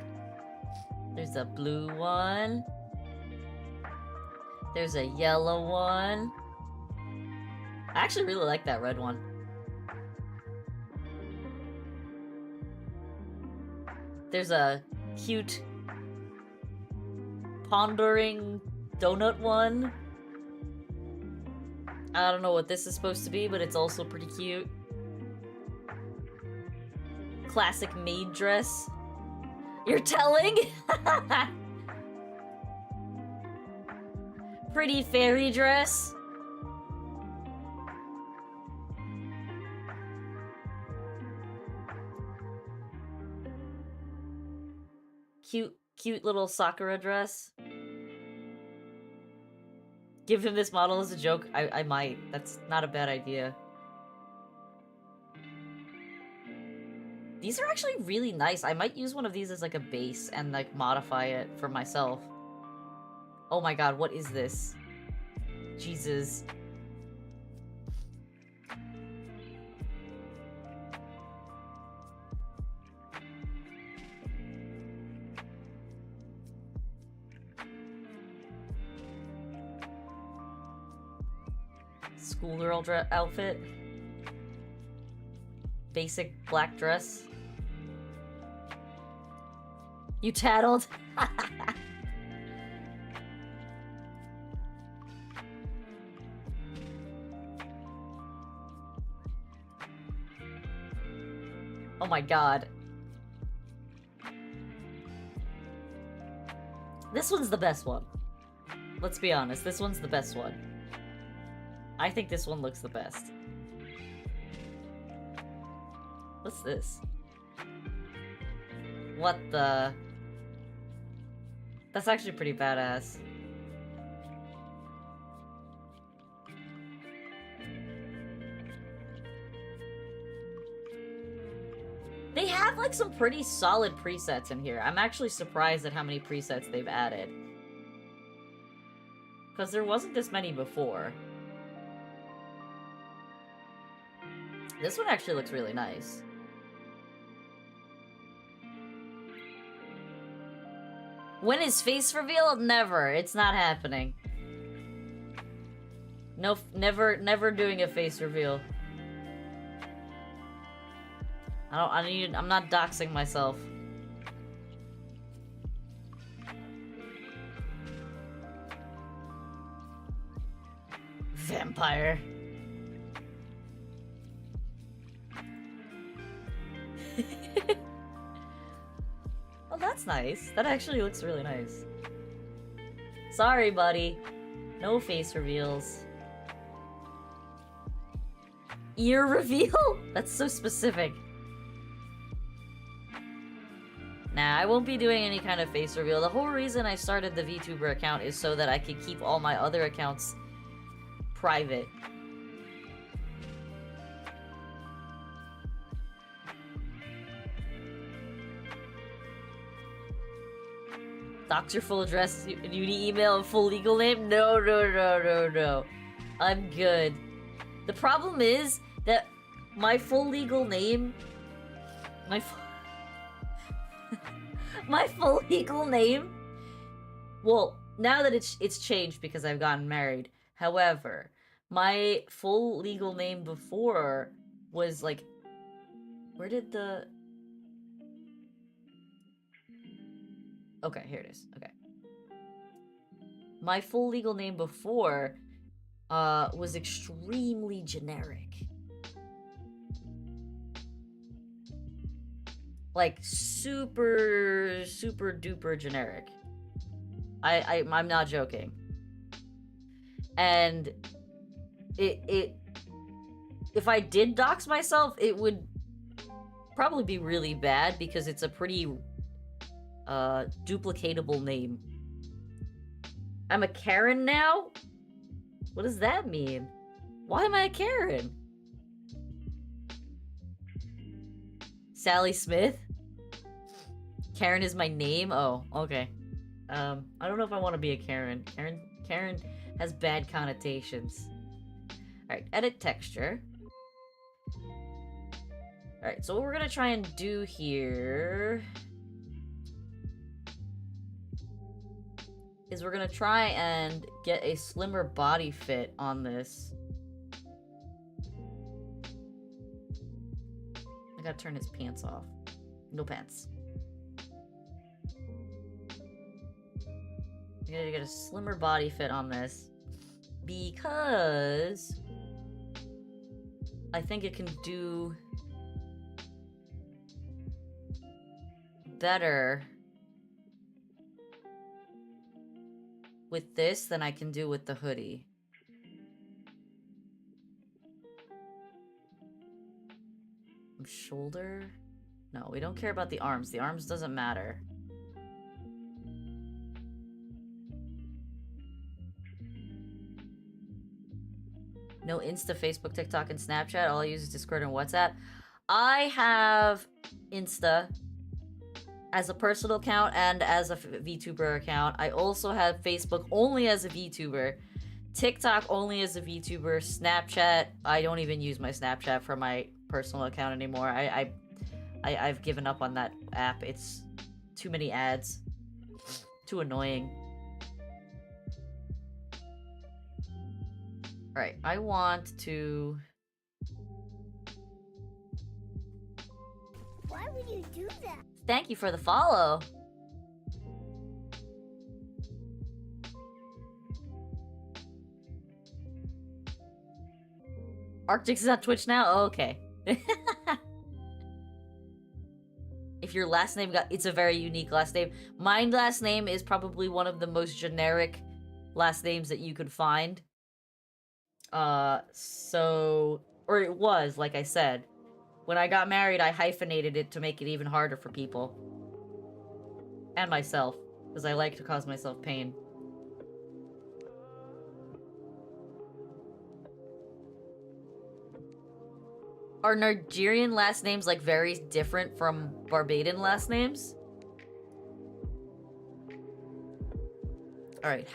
There's a blue one. There's a yellow one. I actually really like that red one. There's a cute pondering donut one. I don't know what this is supposed to be, but it's also pretty cute. Classic maid dress. You're telling? Pretty fairy dress. Cute little Sakura dress. Give him this model as a joke. I might. That's not a bad idea. These are actually really nice. I might use one of these as like a base and like modify it for myself. Oh my god, what is this? Jesus. Schoolgirl outfit. Basic black dress. You tattled? Oh my god. This one's the best one. Let's be honest, this one's the best one. I think this one looks the best. What's this? What the... That's actually pretty badass. They have like some pretty solid presets in here. I'm actually surprised at how many presets they've added. Because there wasn't this many before. This one actually looks really nice. When is face reveal? Never. It's not happening. No, never doing a face reveal. I'm not doxing myself. Vampire. Oh, that's nice. That actually looks really nice. Sorry, buddy. No face reveals. Ear reveal? That's so specific. Nah, I won't be doing any kind of face reveal. The whole reason I started the VTuber account is so that I could keep all my other accounts private. Dox your full address, uni email, and full legal name? No. I'm good. The problem is that my full legal name... My full legal name... Well, now that it's changed because I've gotten married. However, my full legal name before was like... Where did the... Okay, here it is. Okay. My full legal name before was extremely generic. Like super duper generic. I'm not joking. And if I did dox myself, it would probably be really bad because it's a pretty duplicatable name. I'm a Karen now? What does that mean? Why am I a Karen? Sally Smith? Karen is my name? Oh, okay. I don't know if I want to be a Karen. Karen has bad connotations. Alright, edit texture. Alright, so what we're gonna try and do here is we're gonna try and get a slimmer body fit on this. I gotta turn his pants off. No pants. I gotta get a slimmer body fit on this. Because I think it can do better with this than I can do with the hoodie. Shoulder? No, we don't care about the arms. The arms doesn't matter. No Insta, Facebook, TikTok, and Snapchat. All I use is Discord and WhatsApp. I have Insta as a personal account and as a VTuber account. I also have Facebook only as a VTuber. TikTok only as a VTuber. Snapchat, I don't even use my Snapchat for my personal account anymore. I've given up on that app. It's too many ads. Too annoying. Alright, I want to... Why would you do that? Thank you for the follow. Arctix is on Twitch now? Oh, okay. If your last name got... It's a very unique last name. My last name is probably one of the most generic last names that you could find. Or it was, like I said. When I got married, I hyphenated it to make it even harder for people. And myself. Because I like to cause myself pain. Are Nigerian last names, like, very different from Barbadian last names? Alright,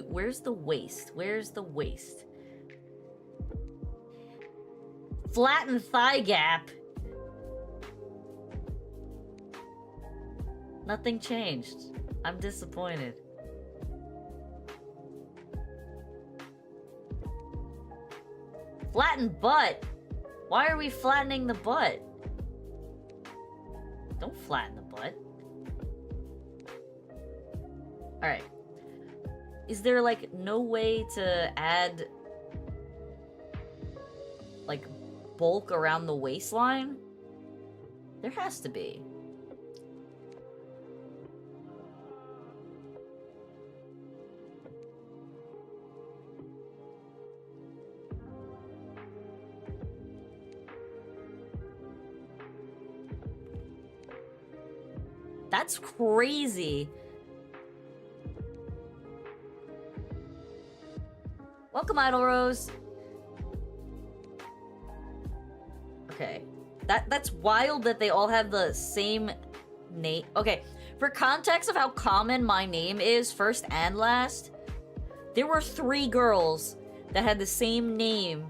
where's the waist? Where's the waist? Flatten thigh gap? Nothing changed. I'm disappointed. Flatten butt? Why are we flattening the butt? Don't flatten the butt. Alright. Is there, like, no way to add, like, bulk around the waistline? There has to be. That's crazy. Welcome, Idle Rose. Okay. That's wild that they all have the same name. Okay, for context of how common my name is, first and last, there were 3 girls that had the same name.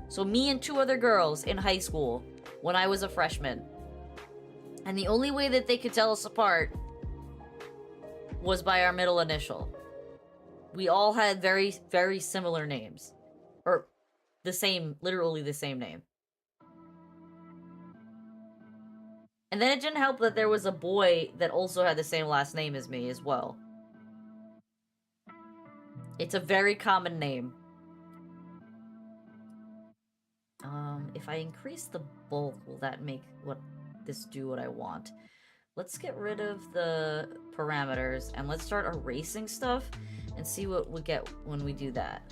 So me and 2 other girls in high school when I was a freshman. And the only way that they could tell us apart was by our middle initial. We all had very, very similar names. Or the same, literally the same name. And then it didn't help that there was a boy that also had the same last name as me as well. It's a very common name. If I increase the bulk, will that make this do what I want? Let's get rid of the parameters and let's start erasing stuff and see what we get when we do that.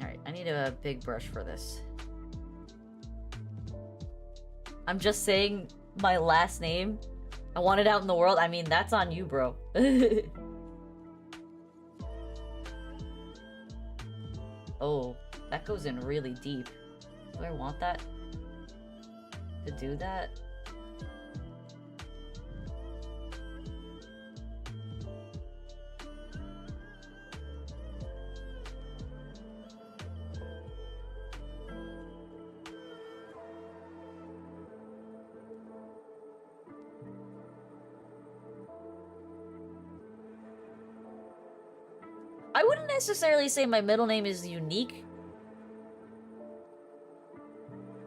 Alright, I need a big brush for this. I'm just saying my last name. I want it out in the world. I mean, that's on you, bro. Oh, that goes in really deep. Do I want that? To do that? I wouldn't necessarily say my middle name is unique.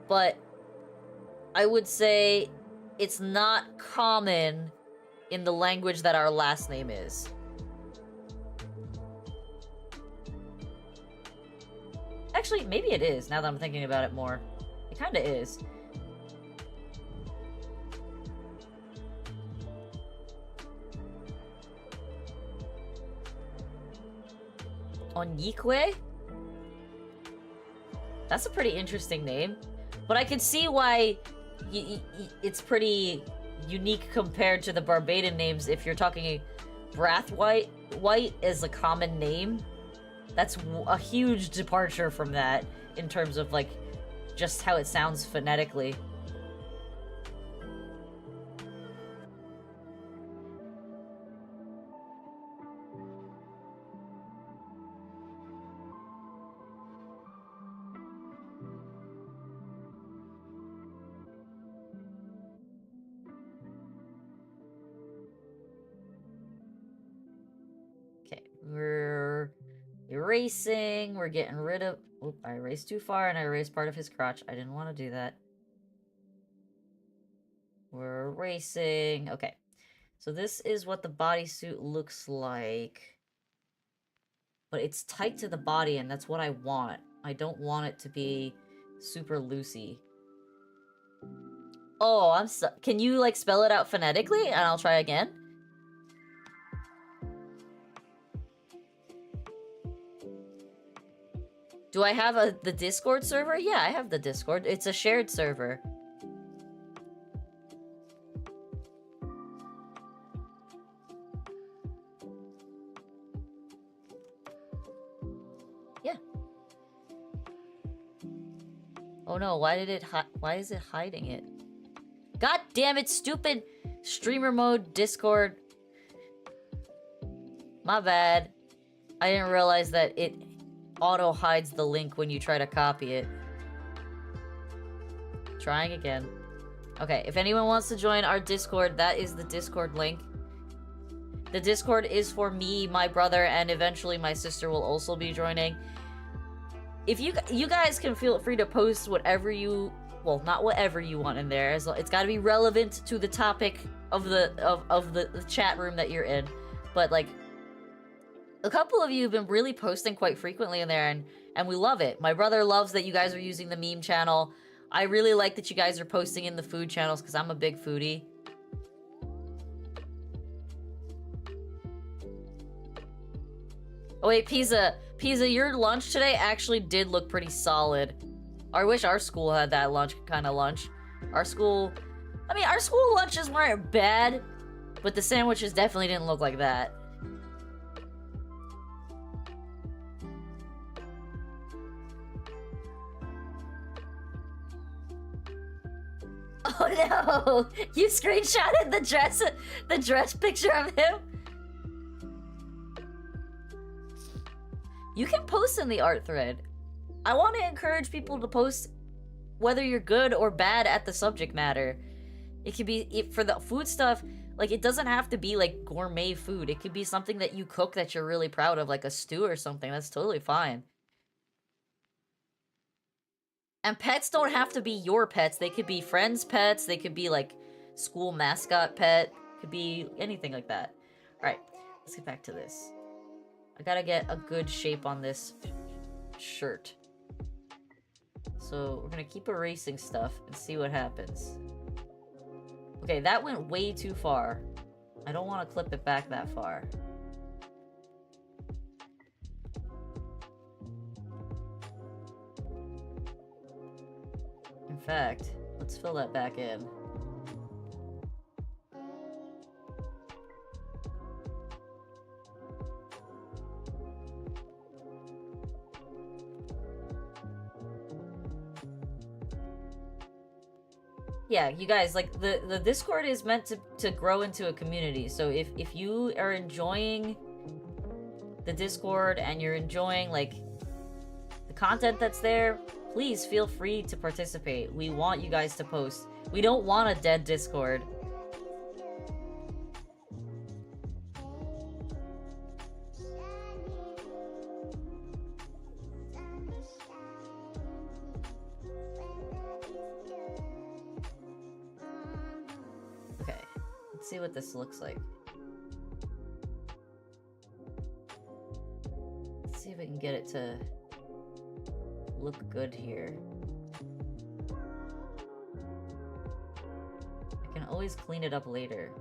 but I would say it's not common in the language that our last name is. Actually, maybe it is, now that I'm thinking about it more. It kinda is. Onyikwe? That's a pretty interesting name. But I can see why it's pretty unique compared to the Barbadian names if you're talking Brathwaite as a common name. That's a huge departure from that in terms of, like, just how it sounds phonetically. Okay, we're erasing, we're getting rid of... Oop, I erased too far and I erased part of his crotch. I didn't want to do that. We're erasing. Okay, so this is what the bodysuit looks like. But it's tight to the body and that's what I want. I don't want it to be super loosey. Oh, I'm so... Can you, like, spell it out phonetically? And I'll try again. Do I have the Discord server? Yeah, I have the Discord. It's a shared server. Yeah. Oh no, why is it hiding it? God damn it, stupid streamer mode Discord. My bad. I didn't realize that it auto hides the link when you try to copy it. Trying again. Okay, if anyone wants to join our Discord, that is the Discord link. The Discord is for me, my brother, and eventually my sister will also be joining. If you guys can feel free to post whatever you... Well, not whatever you want in there. It's got to be relevant to the topic of the chat room that you're in. But, like, a couple of you have been really posting quite frequently in there, and we love it. My brother loves that you guys are using the meme channel. I really like that you guys are posting in the food channels, because I'm a big foodie. Oh wait, Pizza, your lunch today actually did look pretty solid. I wish our school had that kind of lunch. Our school lunches weren't bad, but the sandwiches definitely didn't look like that. Oh no! You screenshotted the dress picture of him? You can post in the art thread. I want to encourage people to post whether you're good or bad at the subject matter. It could be, for the food stuff, like, it doesn't have to be, like, gourmet food. It could be something that you cook that you're really proud of, like a stew or something. That's totally fine. And pets don't have to be your pets. They could be friends' pets. They could be, like, school mascot pet. Could be anything like that. Alright, let's get back to this. I gotta get a good shape on this shirt. So we're gonna keep erasing stuff and see what happens. Okay, that went way too far. I don't want to clip it back that far. In fact, let's fill that back in. Yeah, you guys, like, the Discord is meant to grow into a community. So if you are enjoying the Discord and you're enjoying, like, the content that's there, please feel free to participate. We want you guys to post. We don't want a dead Discord. Let's see what this looks like. Let's see if we can get it to look good here. I can always clean it up later.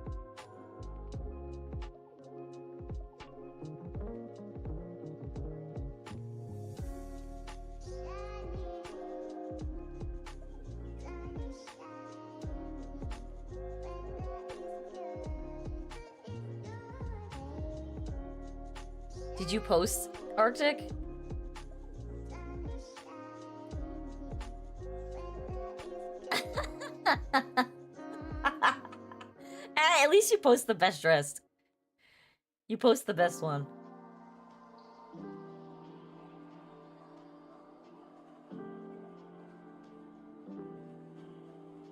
Did you post, Arctic? At least you post the best dressed. You post the best one.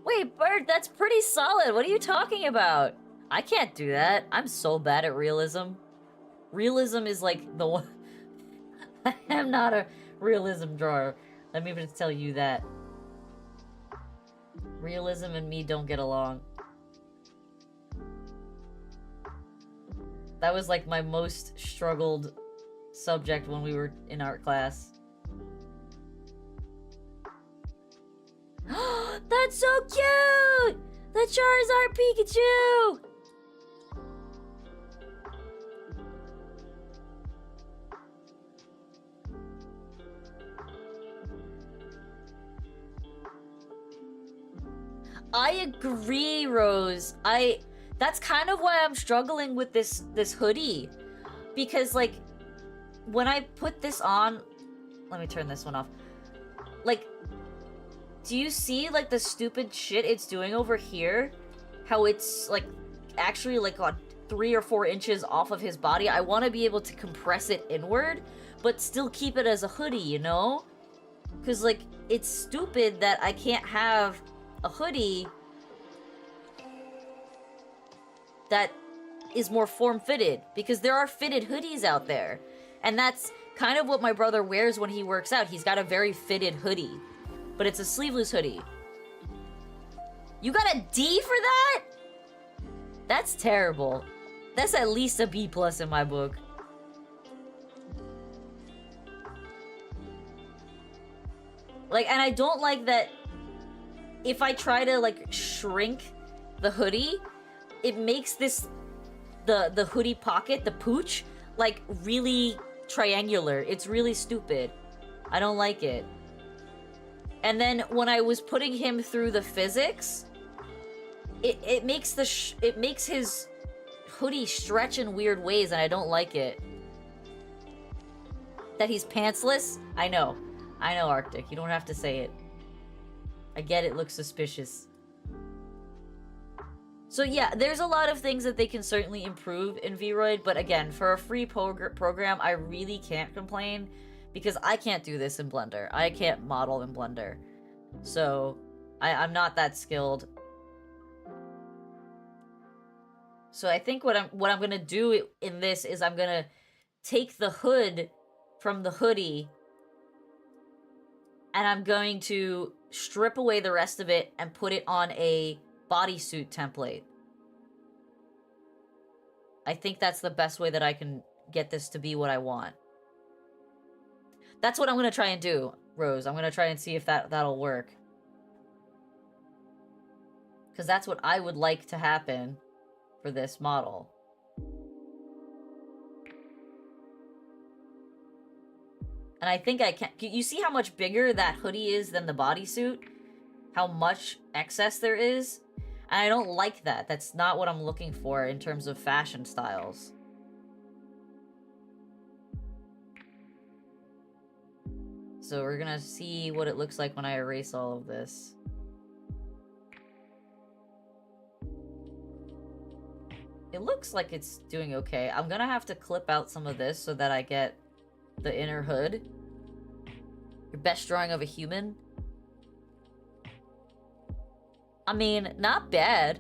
Wait, Bird, that's pretty solid. What are you talking about? I can't do that. I'm so bad at realism. Realism is like the one... I am not a realism drawer. Let me just tell you that. Realism and me don't get along. That was like my most struggled subject when we were in art class. That's so cute! The Charizard Pikachu! I agree, Rose. That's kind of why I'm struggling with this hoodie. Because, like, when I put this on... Let me turn this one off. Like, do you see, like, the stupid shit it's doing over here? How it's, like, actually, like, on 3 or 4 inches off of his body? I want to be able to compress it inward, but still keep it as a hoodie, you know? Because, like, it's stupid that I can't have a hoodie that is more form-fitted, because there are fitted hoodies out there, and that's kind of what my brother wears when he works out. He's got a very fitted hoodie, but it's a sleeveless hoodie. You got a D for that? That's terrible. That's at least a B+ in my book. Like, and I don't like that if I try to, like, shrink the hoodie, it makes this, the hoodie pocket, the pooch, like, really triangular. It's really stupid. I don't like it. And then when I was putting him through the physics, it makes his hoodie stretch in weird ways, and I don't like it. That he's pantsless? I know, Arctic. You don't have to say it. I get it looks suspicious. So yeah, there's a lot of things that they can certainly improve in Vroid, but again, for a free program, I really can't complain, because I can't do this in Blender. I can't model in Blender. So, I'm not that skilled. So I think what I'm gonna do in this is I'm gonna take the hood from the hoodie, and I'm going to strip away the rest of it and put it on a bodysuit template. I think that's the best way that I can get this to be what I want. That's what I'm gonna try and do, Rose. I'm gonna try and see if that'll work. Because that's what I would like to happen for this model. And I think I can... You see how much bigger that hoodie is than the bodysuit? How much excess there is? And I don't like that. That's not what I'm looking for in terms of fashion styles. So we're gonna see what it looks like when I erase all of this. It looks like it's doing okay. I'm gonna have to clip out some of this so that I get the inner hood. Your best drawing of a human? I mean, not bad.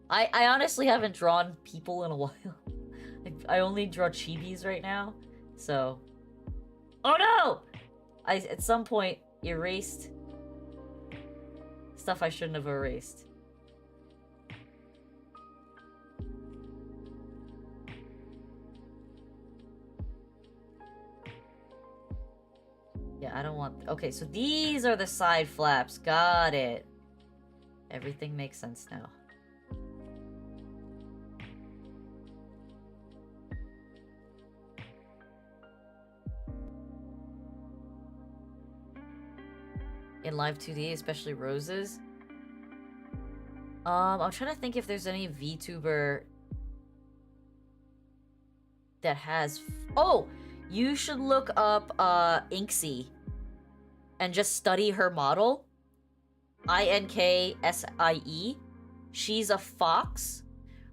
I honestly haven't drawn people in a while. I only draw chibis right now, so... Oh no! I, at some point, erased stuff I shouldn't have erased. Yeah, I don't want... Okay, so these are the side flaps. Got it. Everything makes sense now. In live 2D, especially roses. I'm trying to think if there's any VTuber that has... Oh! You should look up, Inksy. And just study her model. Inksie. She's a fox.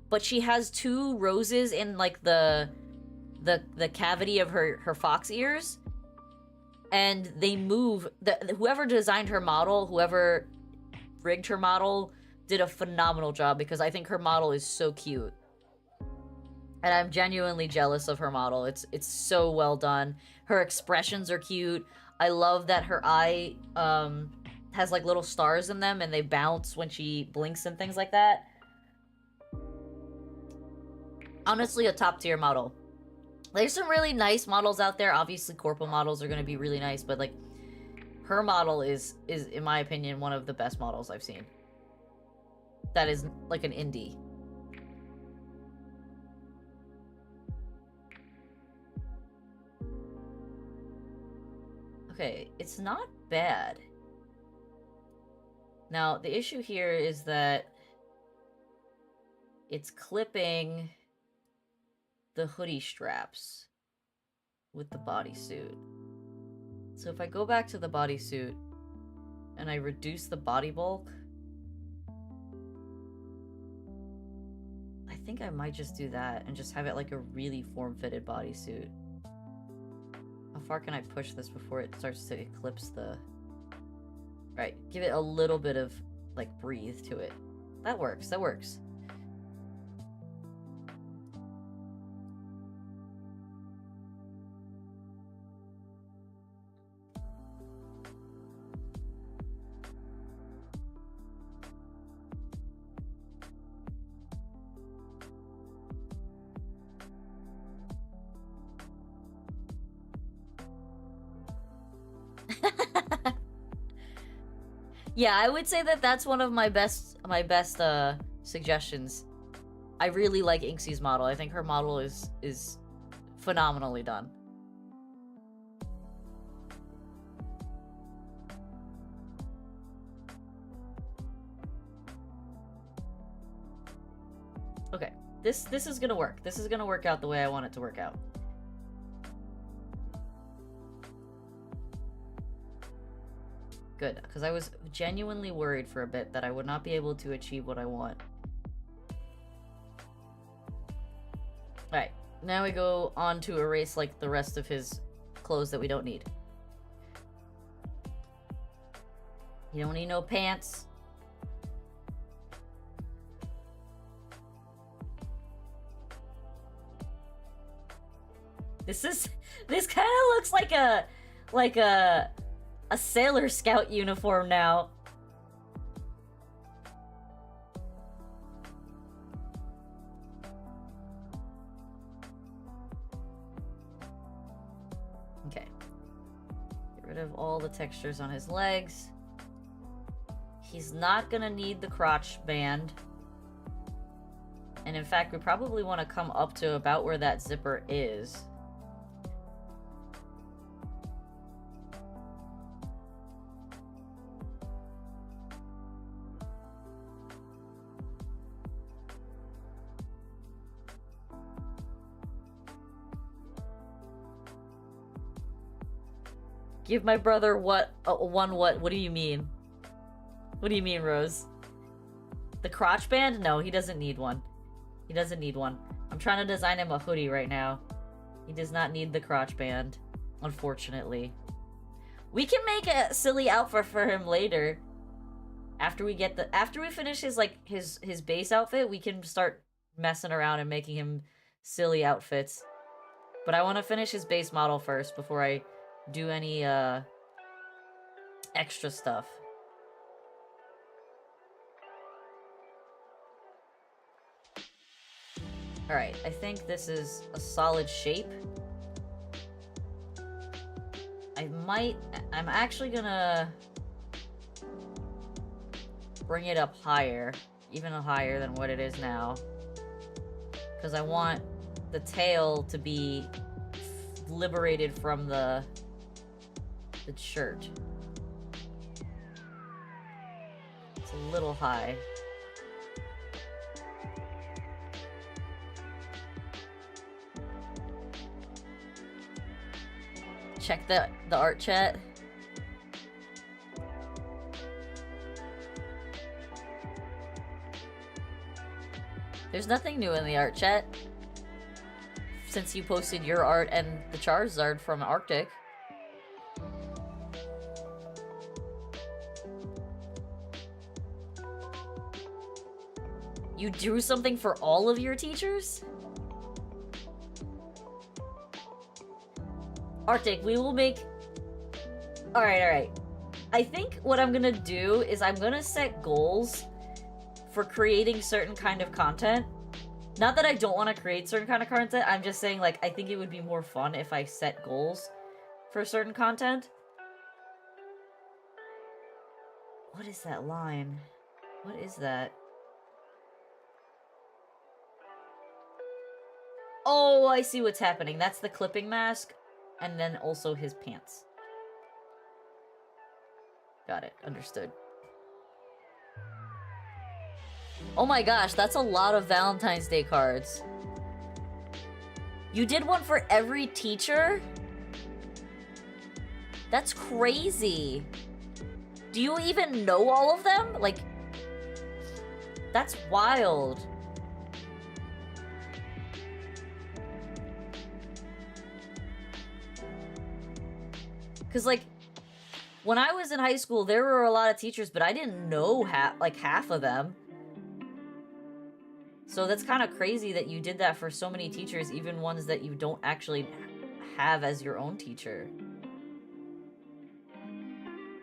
But she has 2 roses in, like, the cavity of her fox ears. And they move... Whoever designed her model, whoever rigged her model, did a phenomenal job because I think her model is so cute. And I'm genuinely jealous of her model. It's so well done. Her expressions are cute. I love that her eye has like little stars in them and they bounce when she blinks and things like that. Honestly, a top tier model. There's some really nice models out there. Obviously, corporal models are going to be really nice, but like her model is in my opinion one of the best models I've seen. That is like an indie. Okay, it's not bad. Now, the issue here is that it's clipping the hoodie straps with the bodysuit. So if I go back to the bodysuit and I reduce the body bulk, I think I might just do that and just have it like a really form-fitted bodysuit. How far can I push this before it starts to eclipse the... Right, give it a little bit of, like, breathe to it. That works, that works. Yeah, I would say that that's one of my best suggestions. I really like Inksie's model. I think her model is phenomenally done. Okay, this is gonna work. This is gonna work out the way I want it to work out. Good, because I was genuinely worried for a bit that I would not be able to achieve what I want. Alright, now we go on to erase, like, the rest of his clothes that we don't need. You don't need no pants. This kind of looks like a Sailor Scout uniform now. Okay. Get rid of all the textures on his legs. He's not gonna need the crotch band. And in fact, we probably want to come up to about where that zipper is. Give my brother what? What? What do you mean? What do you mean, Rose? The crotch band? No, he doesn't need one. He doesn't need one. I'm trying to design him a hoodie right now. He does not need the crotch band, unfortunately. We can make a silly outfit for him later. After we finish his his base outfit, we can start messing around and making him silly outfits. But I want to finish his base model first before I do any extra stuff. Alright, I think this is a solid shape. I'm actually gonna bring it up higher, even higher than what it is now. Because I want the tail to be liberated from the shirt. It's a little high. Check the art chat. There's nothing new in the art chat since you posted your art and the Charizard from Arctic. You drew something for all of your teachers? Arctic, we will make... Alright. I think what I'm gonna do is I'm gonna set goals for creating certain kind of content. Not that I don't want to create certain kind of content, I'm just saying, like, I think it would be more fun if I set goals for certain content. What is that line? What is that? Oh, I see what's happening. That's the clipping mask, and then also his pants. Got it. Understood. Oh my gosh, that's a lot of Valentine's Day cards. You did one for every teacher? That's crazy. Do you even know all of them? Like, that's wild. Because, like, when I was in high school, there were a lot of teachers, but I didn't know half of them. So that's kind of crazy that you did that for so many teachers, even ones that you don't actually have as your own teacher.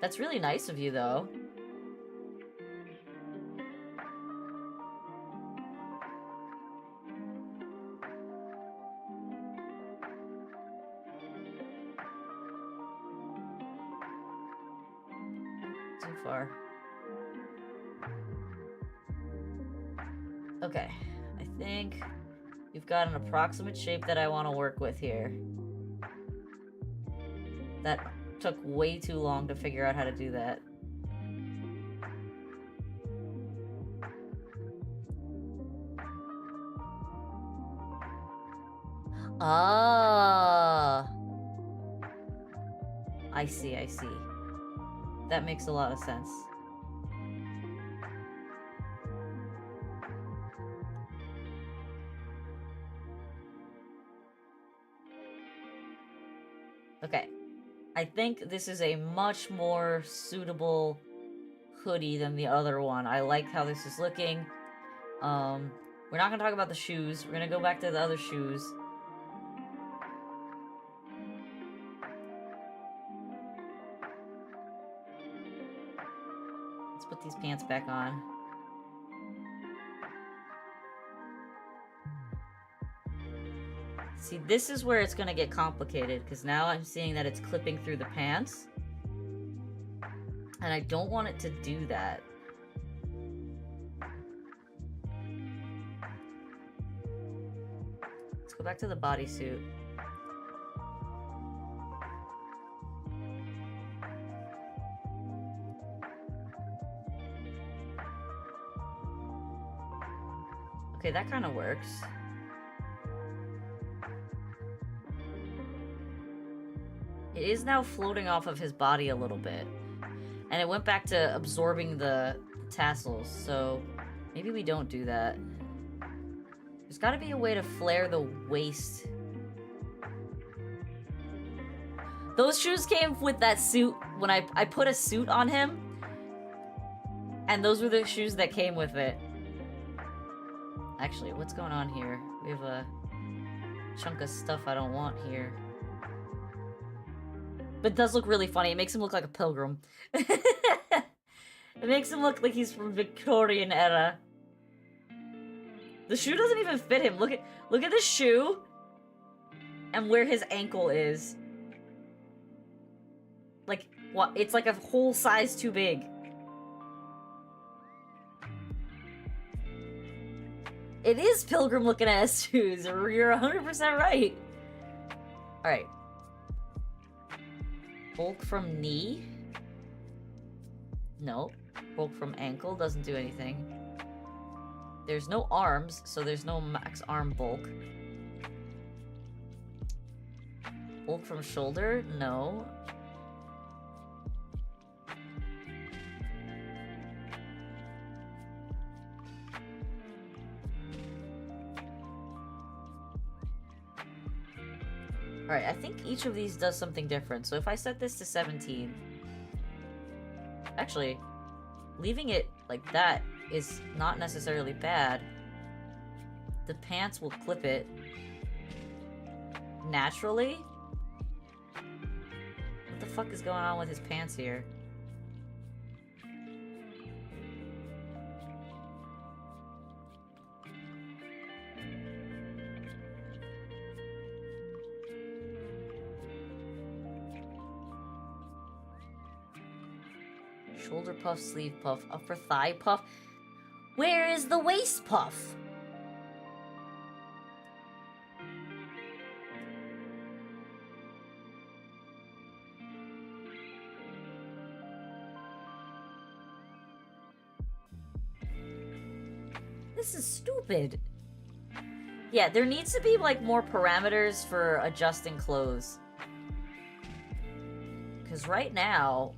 That's really nice of you, though. Too far. Okay, I think you've got an approximate shape that I want to work with here. That took way too long to figure out how to do that. Ah, I see. That makes a lot of sense. Okay. I think this is a much more suitable hoodie than the other one. I like how this is looking. We're not gonna talk about the shoes. We're gonna go back to the other shoes. Let's put these pants back on. See, this is where it's gonna get complicated, because now I'm seeing that it's clipping through the pants. And I don't want it to do that. Let's go back to the bodysuit. Okay, that kind of works. It is now floating off of his body a little bit. And it went back to absorbing the tassels, so maybe we don't do that. There's gotta be a way to flare the waist. Those shoes came with that suit when I put a suit on him. And those were the shoes that came with it. Actually, what's going on here? We have a chunk of stuff I don't want here. But it does look really funny. It makes him look like a pilgrim. It makes him look like he's from Victorian era. The shoe doesn't even fit him. Look at the shoe and where his ankle is. Like, what? It's like a whole size too big. It is Pilgrim looking ass shoes. You're 100% right. Alright. Bulk from knee? No. Bulk from ankle doesn't do anything. There's no arms, so there's no max arm bulk. Bulk from shoulder? No. Alright, I think each of these does something different. So if I set this to 17... Actually, leaving it like that is not necessarily bad. The pants will clip it naturally. What the fuck is going on with his pants here? Shoulder puff, sleeve puff, upper thigh puff. Where is the waist puff? This is stupid. Yeah, there needs to be, like, more parameters for adjusting clothes. Because right now,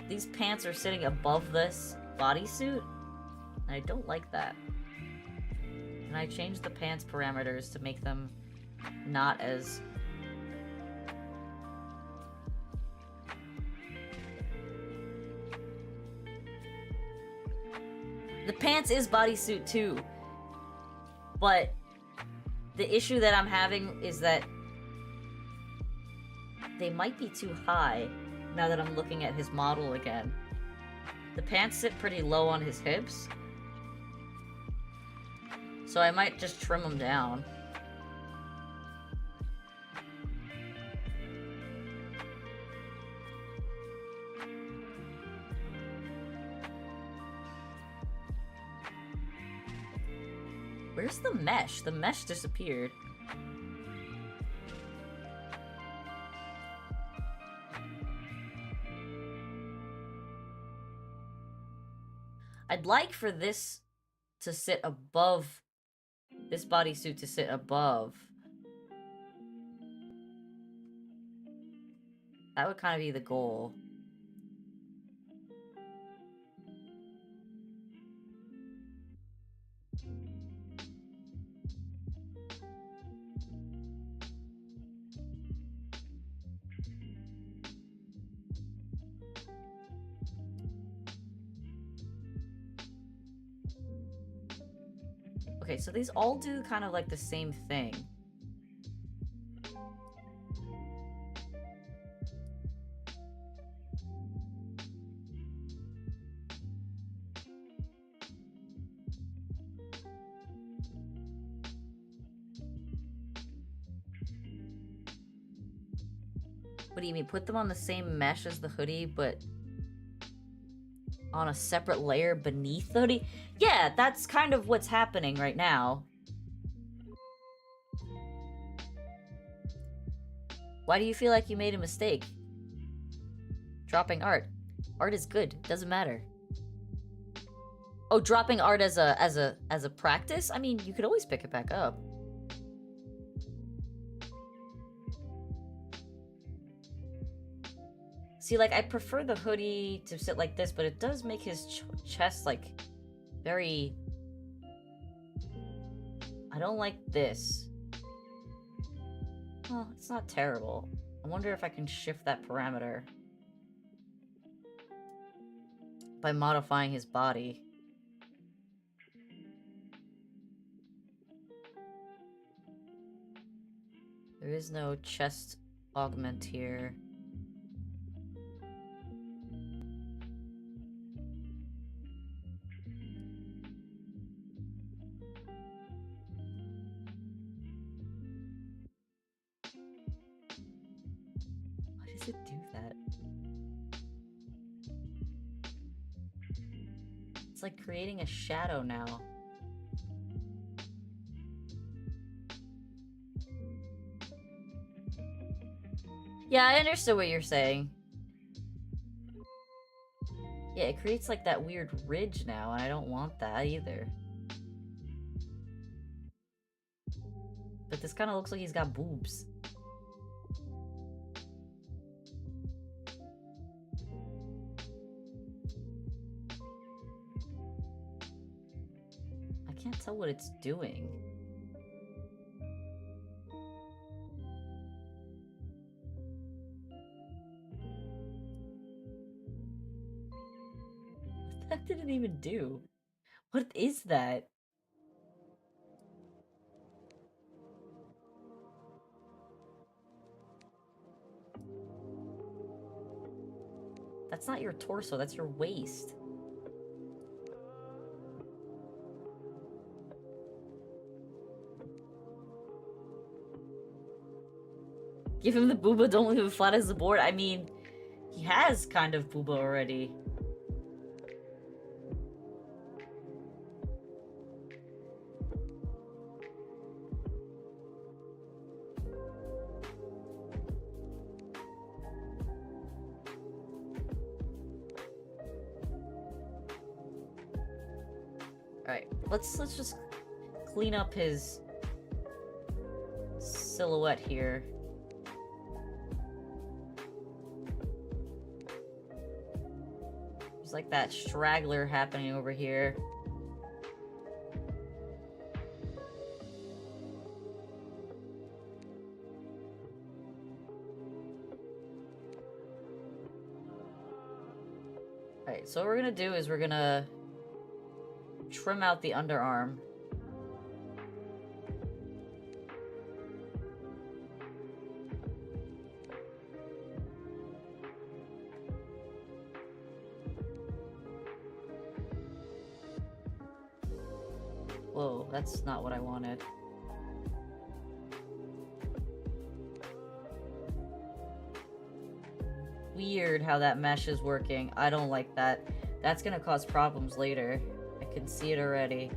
these pants are sitting above this bodysuit, and I don't like that. And I changed the pants parameters to make them not as... The pants is bodysuit too, but the issue that I'm having is that they might be too high now that I'm looking at his model again. The pants sit pretty low on his hips, so I might just trim them down. Where's the mesh? The mesh disappeared. I'd like for this to sit above, this bodysuit to sit above. That would kind of be the goal. Okay, so these all do kind of like the same thing. What do you mean? Put them on the same mesh as the hoodie, but on a separate layer beneath the hoodie? Yeah, that's kind of what's happening right now. Why do you feel like you made a mistake? Dropping art. Art is good. Doesn't matter. Oh, dropping art as a practice? I mean, you could always pick it back up. See, like, I prefer the hoodie to sit like this, but it does make his chest, like, very... I don't like this. Well, it's not terrible. I wonder if I can shift that parameter by modifying his body. There is no chest augment here. does it do that? It's like creating a shadow now. Yeah, I understood what you're saying. Yeah, it creates like that weird ridge now, and I don't want that either. But this kind of looks like he's got boobs. I can't tell what it's doing. What the heck did it even do? What is that? That's not your torso, that's your waist. Give him the booba, don't leave him flat as the board. I mean, he has kind of booba already. Alright, let's just clean up his silhouette here. There's like that straggler happening over here. Alright, so what we're gonna do is we're gonna trim out the underarm. Whoa, that's not what I wanted. Weird how that mesh is working. I don't like that. That's gonna cause problems later. I can see it already.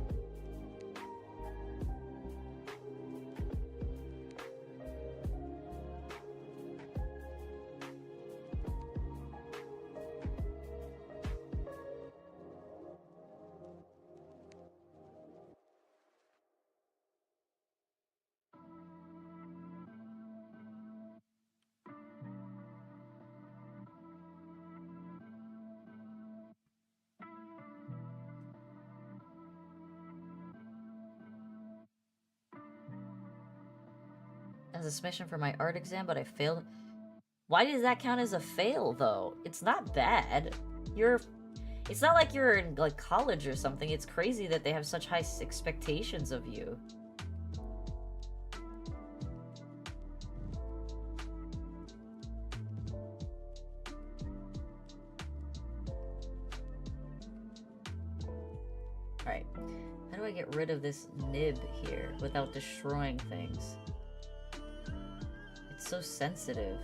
As a submission for my art exam, but I failed. Why does that count as a fail, though? It's not bad. It's not like you're in, like, college or something. It's crazy that they have such high expectations of you. Alright. How do I get rid of this nib here without destroying things? It's so sensitive.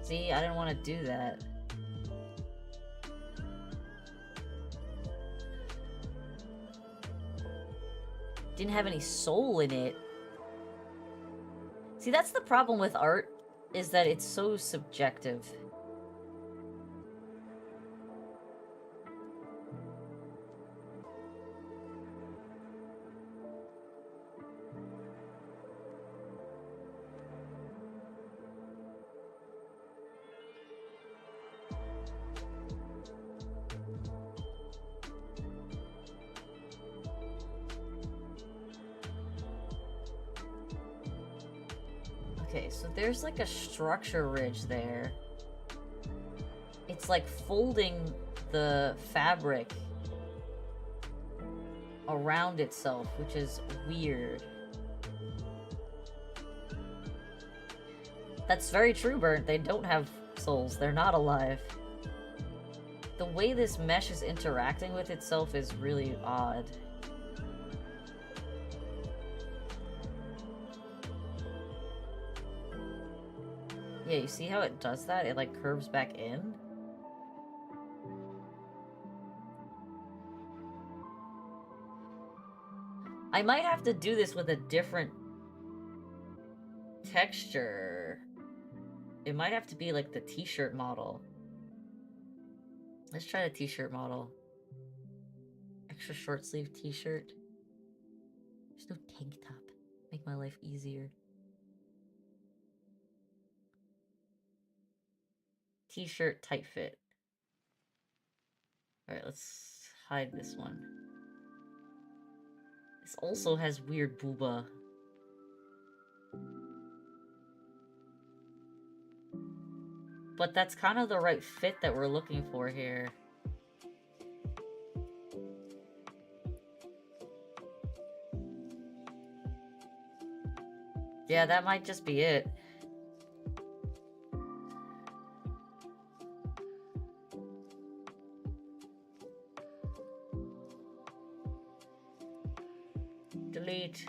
See, I didn't want to do that. Didn't have any soul in it. See, that's the problem with art, is that it's so subjective. Okay, so there's like a structure ridge there. It's like folding the fabric around itself, which is weird. That's very true, Burnt. They don't have souls. They're not alive. The way this mesh is interacting with itself is really odd. Yeah, you see how it does that? It like curves back in? I might have to do this with a different texture. It might have to be like the t-shirt model. Let's try the t-shirt model. Extra short sleeve t-shirt. There's no tank top. Make my life easier. T-shirt tight fit. Alright, let's hide this one. This also has weird booba. But that's kind of the right fit that we're looking for here. Yeah, that might just be it. Delete.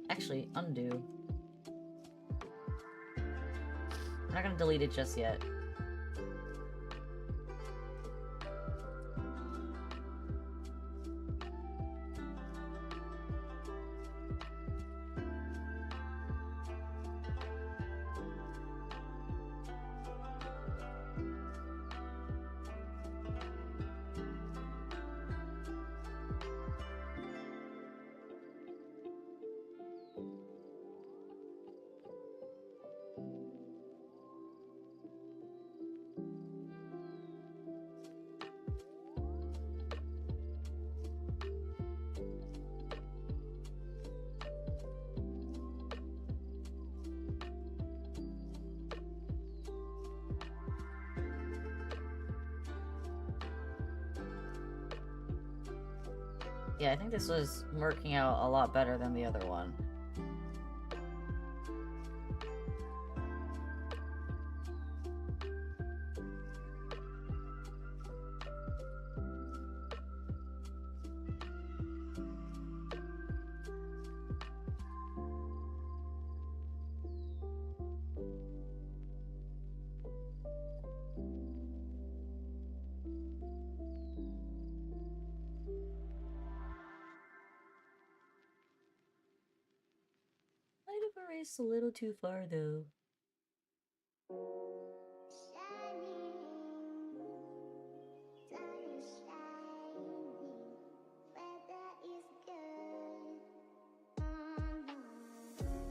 Actually, undo. I'm not gonna delete it just yet. Yeah, I think this was working out a lot better than the other one. Might have erased a little too far, though.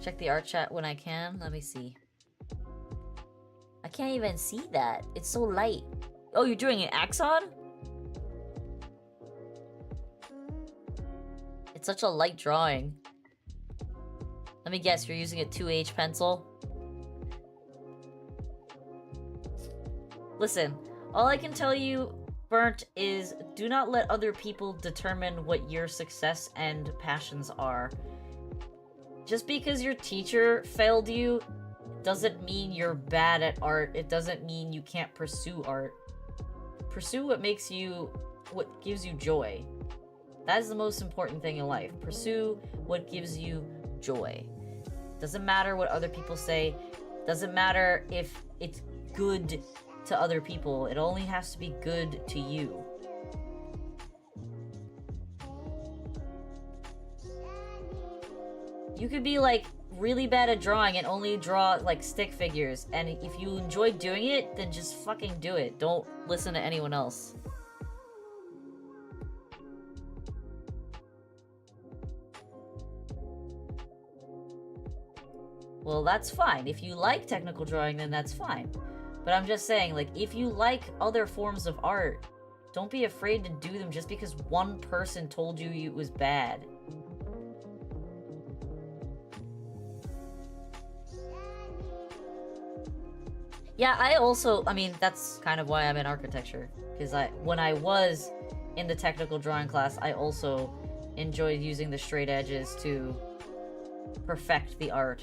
Check the art chat when I can. Let me see. I can't even see that. It's so light. Oh, you're doing an Axon? It's such a light drawing. Let me guess, you're using a 2H pencil? Listen, all I can tell you, Burnt, is do not let other people determine what your success and passions are. Just because your teacher failed you doesn't mean you're bad at art. It doesn't mean you can't pursue art. Pursue what makes you, what gives you joy. That is the most important thing in life. Pursue what gives you joy. Doesn't matter what other people say. Doesn't matter if it's good to other people. It only has to be good to you. You could be like really bad at drawing and only draw like stick figures, and if you enjoy doing it, then just fucking do it. Don't listen to anyone else. Well, that's fine. If you like technical drawing, then that's fine. But I'm just saying, like, if you like other forms of art, don't be afraid to do them just because one person told you it was bad. Yeah, I mean, that's kind of why I'm in architecture. Because when I was in the technical drawing class, I also enjoyed using the straight edges to perfect the art.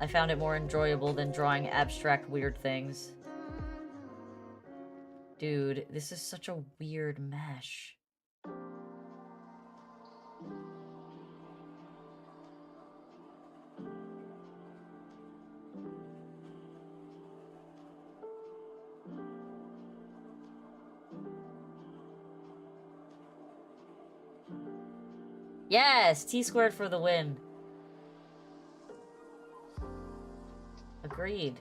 I found it more enjoyable than drawing abstract weird things. Dude, this is such a weird mesh. Yes! T-squared for the win. Agreed.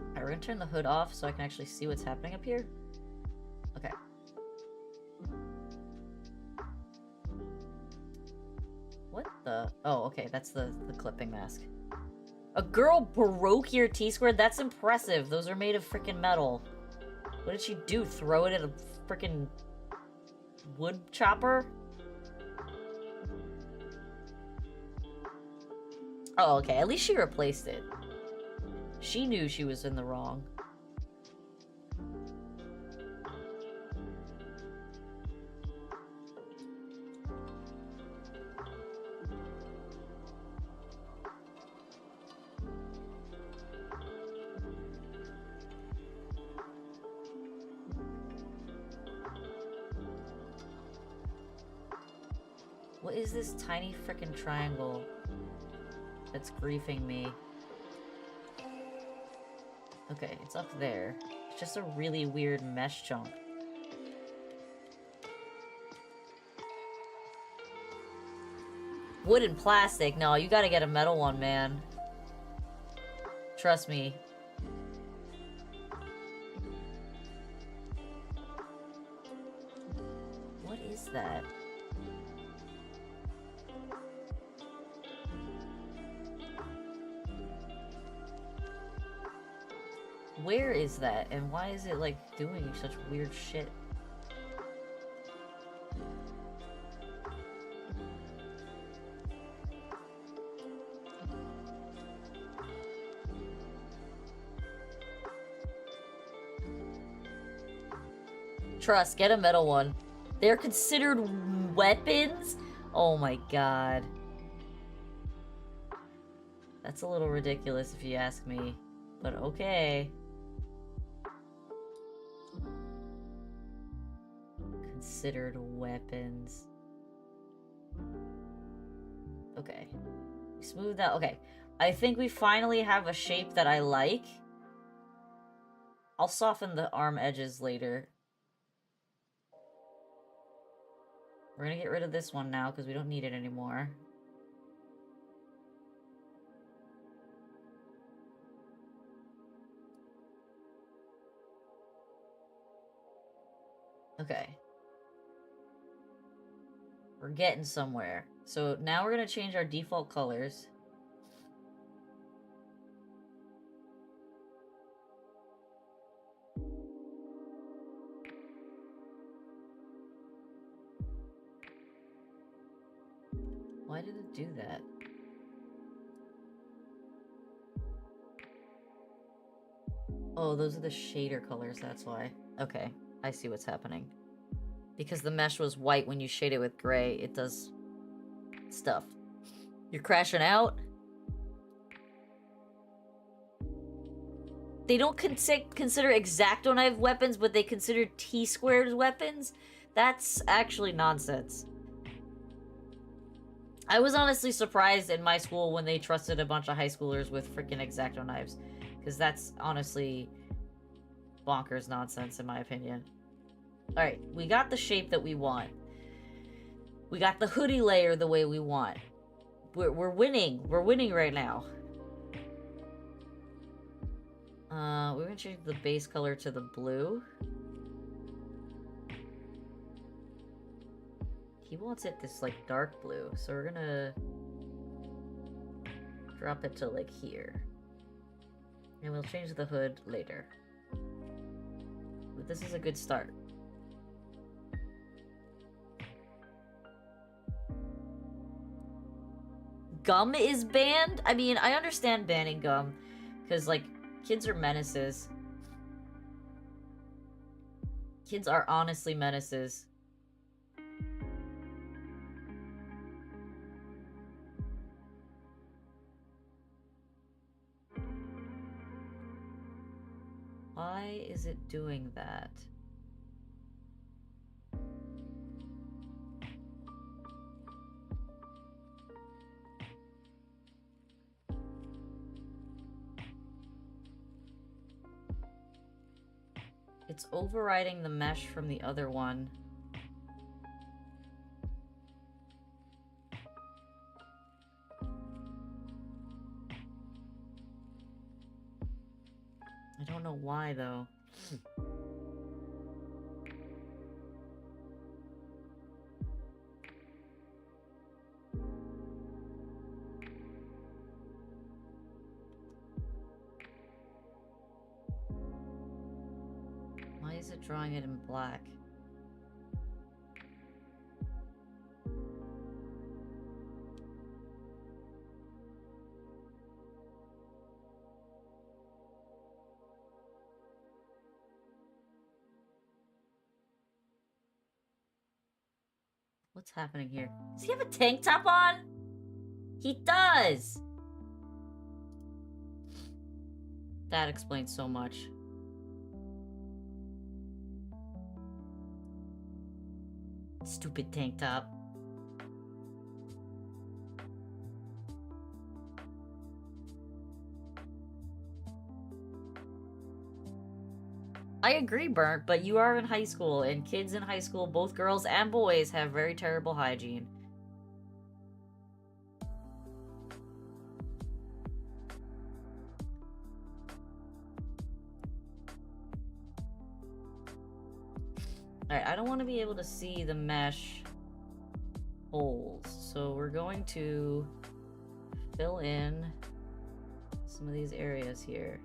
Alright, we're gonna turn the hood off so I can actually see what's happening up here. Okay. What the? Oh, okay, that's the clipping mask. A girl broke your T-squared? That's impressive. Those are made of freaking metal. What did she do? Throw it at a freaking wood chopper? Oh, okay. At least she replaced it. She knew she was in the wrong. What is this tiny frickin' triangle that's griefing me? Okay, it's up there. It's just a really weird mesh chunk. Wood and plastic? No, you gotta get a metal one, man. Trust me. What is that? Where is that? And why is it, like, doing such weird shit? Trust, get a metal one. They're considered weapons? Oh my god. That's a little ridiculous if you ask me. But okay. Considered weapons. Okay. Smooth that. Okay. I think we finally have a shape that I like. I'll soften the arm edges later. We're gonna get rid of this one now because we don't need it anymore. Okay. We're getting somewhere. So now we're gonna change our default colors. Why did it do that? Oh, those are the shader colors, that's why. Okay, I see what's happening. Because the mesh was white, when you shade it with gray, it does stuff. You're crashing out? They don't consider X-Acto knife weapons, but they consider T-squared weapons? That's actually nonsense. I was honestly surprised in my school when they trusted a bunch of high schoolers with freaking X-Acto knives. Because that's honestly bonkers nonsense in my opinion. Alright, we got the shape that we want. We got the hoodie layer the way we want. We're winning. We're winning right now. We're gonna change the base color to the blue. He wants it this, like, dark blue, so we're gonna drop it to, like, here. And we'll change the hood later. But this is a good start. Gum is banned? I mean, I understand banning gum, because, like, kids are menaces. Kids are honestly menaces. Why is it doing that? It's overriding the mesh from the other one. I don't know why, though. Why is it drawing it in black? What's happening here? Does he have a tank top on? He does! That explains so much. Stupid tank top. I agree, Burnt, but you are in high school, and kids in high school, both girls and boys, have very terrible hygiene. Alright, I don't want to be able to see the mesh holes, so we're going to fill in some of these areas here.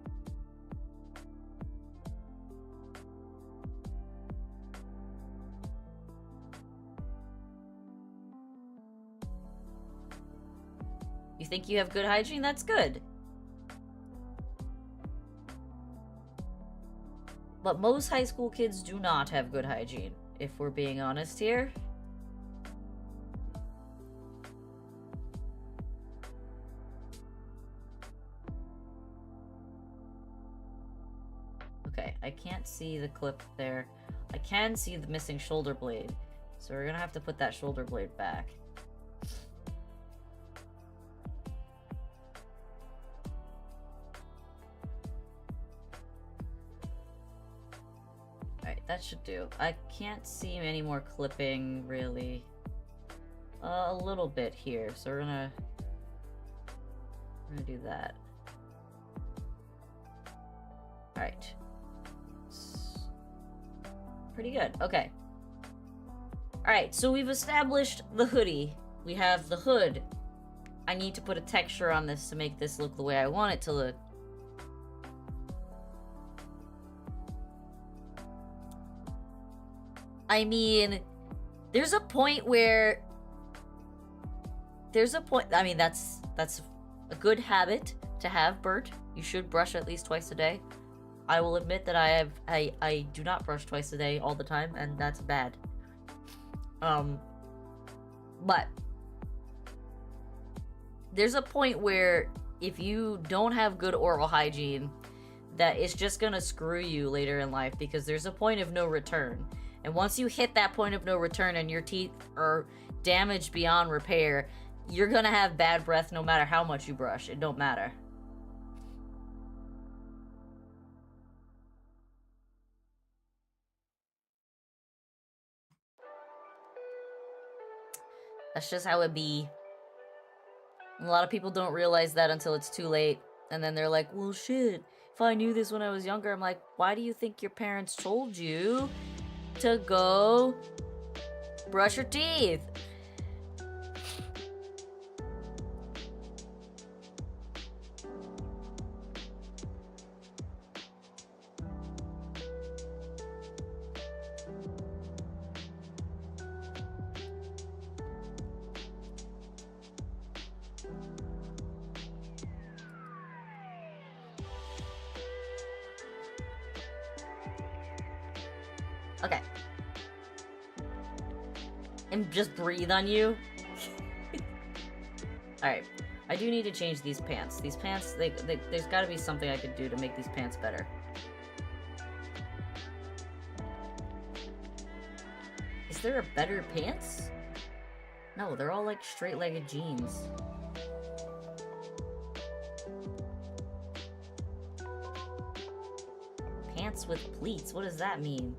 You think you have good hygiene? That's good. But most high school kids do not have good hygiene, if we're being honest here. Okay, I can't see the clip there. I can see the missing shoulder blade, so we're gonna have to put that shoulder blade back. That should do. I can't see any more clipping, really. A little bit here, so we're gonna do that. Alright. Pretty good. Okay. Alright, so we've established the hoodie. We have the hood. I need to put a texture on this to make this look the way I want it to look. I mean, there's a point where... I mean, that's a good habit to have, Bert. You should brush at least twice a day. I will admit that I do not brush twice a day all the time, and that's bad. But there's a point where if you don't have good oral hygiene, that it's just gonna screw you later in life, because there's a point of no return. And once you hit that point of no return and your teeth are damaged beyond repair, you're gonna have bad breath no matter how much you brush. It don't matter. That's just how it be. A lot of people don't realize that until it's too late. And then they're like, well, shit. If I knew this when I was younger, I'm like, why do you think your parents told you to go brush your teeth? Okay. And just breathe on you. Alright. I do need to change these pants. These pants, there's gotta be something I could do to make these pants better. there a better pants? No, they're all like straight-legged jeans. Pants with pleats, what does that mean?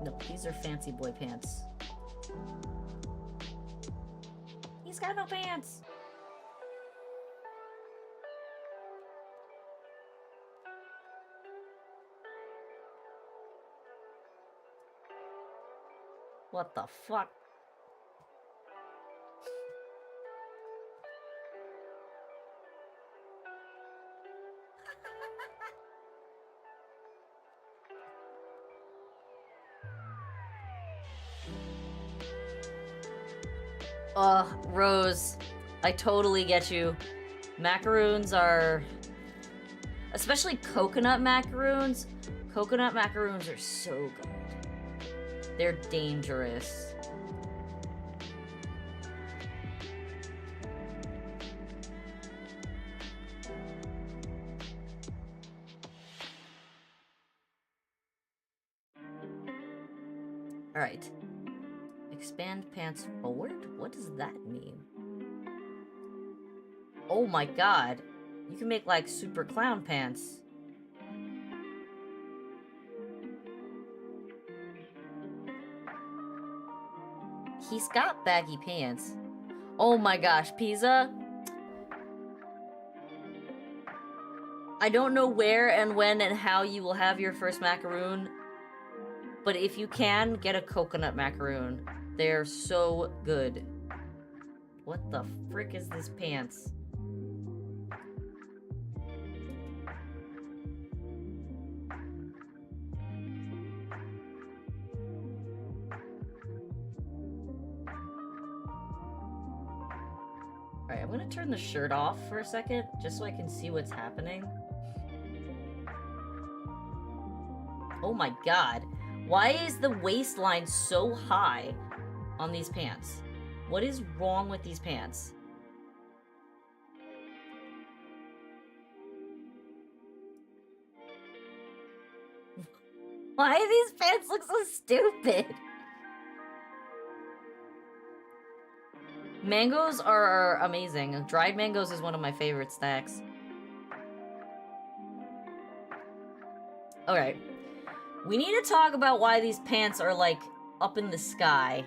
No, these are fancy boy pants. He's got no pants! What the fuck? Rose, I totally get you. Macaroons are... especially coconut macaroons. Coconut macaroons are so good. They're dangerous. Alright. Expand pants forward? What does that mean? Oh my god. You can make like super clown pants. He's got baggy pants. Oh my gosh, Pizza. I don't know where and when and how you will have your first macaroon, but if you can, get a coconut macaroon. They're so good. What the frick is this pants? Alright, I'm gonna turn the shirt off for a second, just so I can see what's happening. Oh my god. Why is the waistline so high on these pants? What is wrong with these pants? Why do these pants look so stupid? Mangoes are amazing. Dried mangoes is one of my favorite snacks. Alright. We need to talk about why these pants are, like, up in the sky.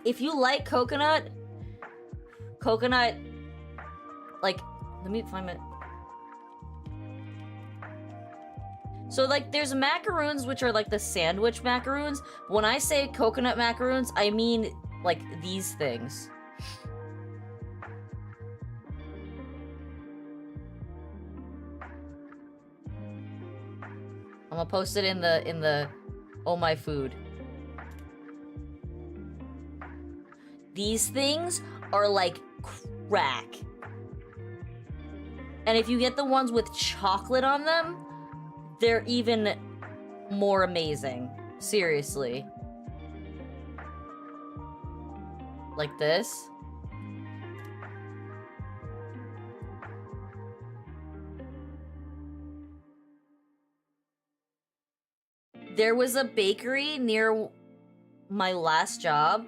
If you like coconut, like, let me find my... So, like, there's macaroons, which are, like, the sandwich macaroons. When I say coconut macaroons, I mean, like, these things. I'm gonna post it in the Oh My Food. These things are like crack. And if you get the ones with chocolate on them, they're even more amazing. Seriously. Like this. There was a bakery near my last job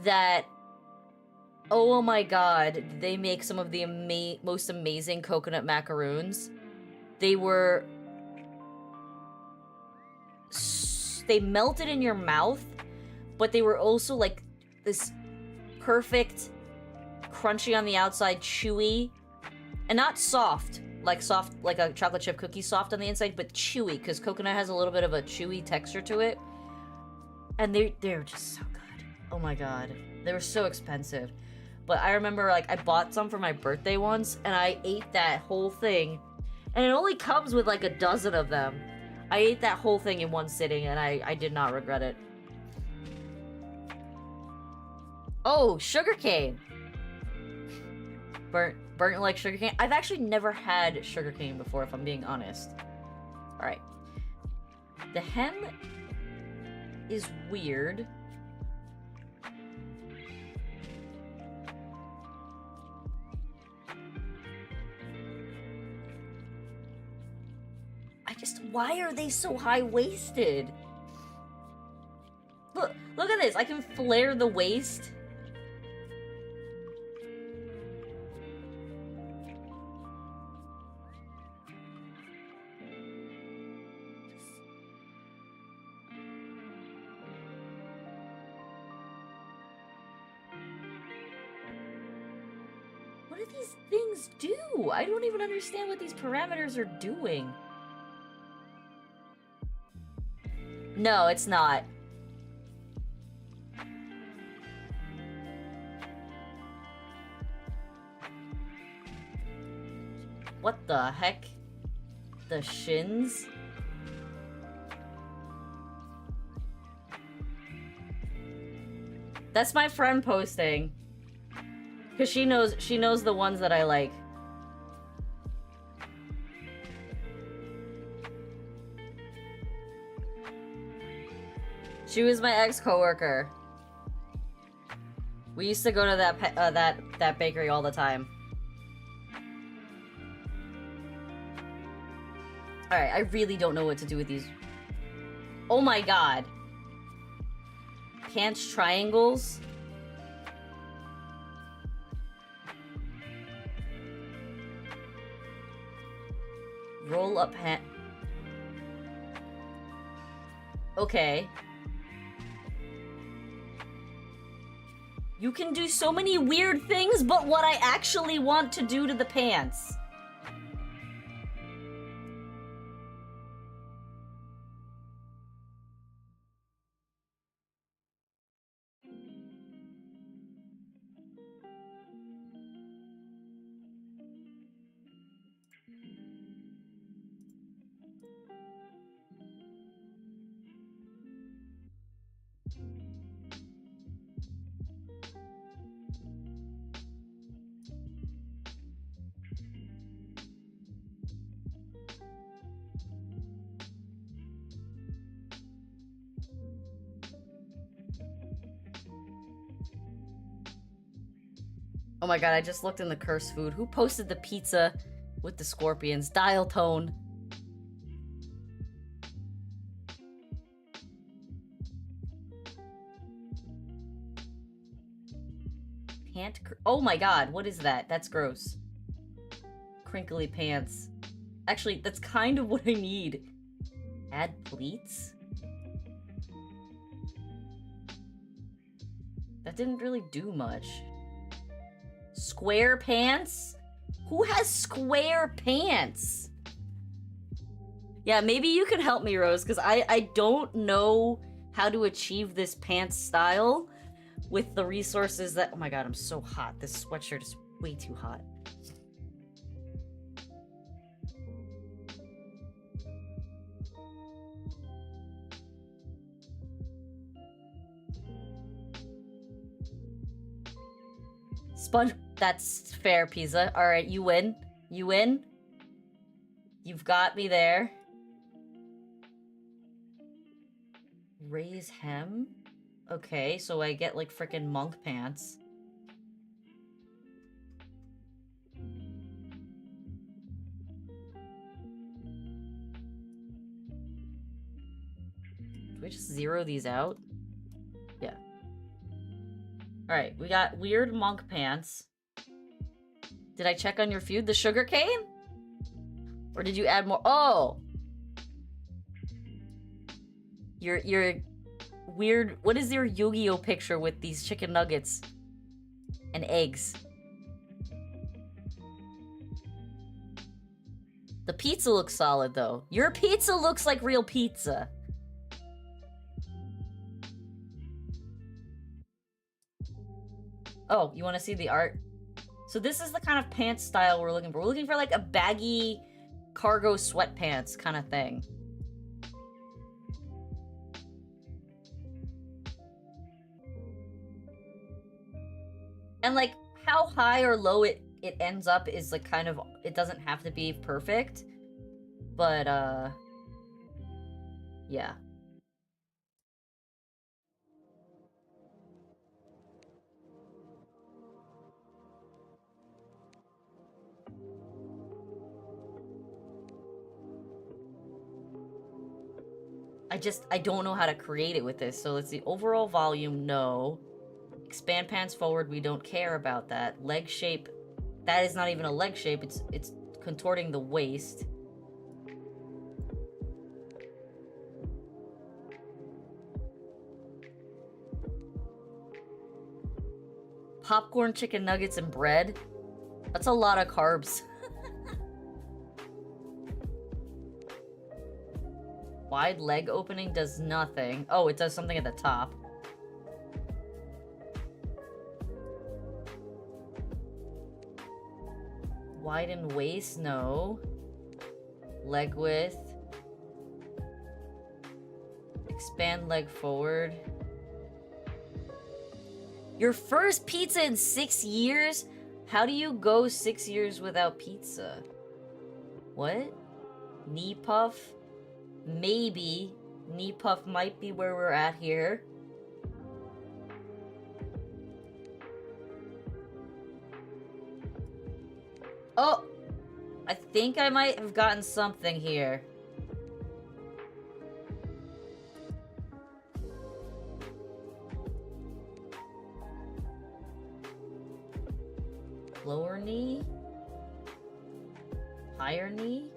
that, oh my god, they make some of the most amazing coconut macaroons. They were... they melted in your mouth, but they were also like this perfect, crunchy on the outside, chewy, and not soft, like a chocolate chip cookie soft on the inside, but chewy, because coconut has a little bit of a chewy texture to it. And they're just so good. Oh my god. They were so expensive. But I remember, like, I bought some for my birthday once, and I ate that whole thing. And it only comes with, like, a dozen of them. I ate that whole thing in one sitting, and I did not regret it. Oh, sugarcane. Burnt like sugarcane. I've actually never had sugarcane before, if I'm being honest. All right. The hem is weird. Why are they so high-waisted? Look at this. I can flare the waist. What do these things do? I don't even understand what these parameters are doing. No, it's not. What the heck? The shins? That's my friend posting. Cause she knows the ones that I like. She was my ex-coworker. We used to go to that bakery all the time. Alright, I really don't know what to do with these. Oh my god. Pants triangles? Roll up pant. Okay. You can do so many weird things, but what I actually want to do to the pants. Oh my god, I just looked in the curse food. Who posted the pizza with the scorpions? Dial tone. Pant. Oh my god, what is that? That's gross. Crinkly pants. Actually, that's kind of what I need. Add pleats? That didn't really do much. Square pants? Who has square pants? Yeah, maybe you can help me, Rose, because I don't know how to achieve this pants style with the resources that... Oh my god, I'm so hot. This sweatshirt is way too hot. Sponge... That's fair, Pizza. Alright, you win. You win. You've got me there. Raise hem? Okay, so I get, like, frickin' monk pants. Do we just zero these out? Yeah. Alright, we got weird monk pants. Did I check on your feud? The sugarcane? Or did you add more? Oh! Your weird... What is your Yu-Gi-Oh picture with these chicken nuggets? And eggs? The pizza looks solid, though. Your pizza looks like real pizza. Oh, you want to see the art? So this is the kind of pants style we're looking for. We're looking for like a baggy cargo sweatpants kind of thing. And, like, how high or low it ends up is, like, kind of... It doesn't have to be perfect. But, yeah. I don't know how to create it with this. So let's see. Overall volume, no. Expand pants forward, we don't care about that. Leg shape, that is not even a leg shape. It's contorting the waist. Popcorn, chicken nuggets, and bread. That's a lot of carbs. Wide leg opening does nothing. Oh, it does something at the top. Widen waist, no. Leg width. Expand leg forward. Your first pizza in 6 years? How do you go 6 years without pizza? What? Knee puff? Maybe. Knee puff might be where we're at here. Oh! I think I might have gotten something here. Lower knee? Higher knee?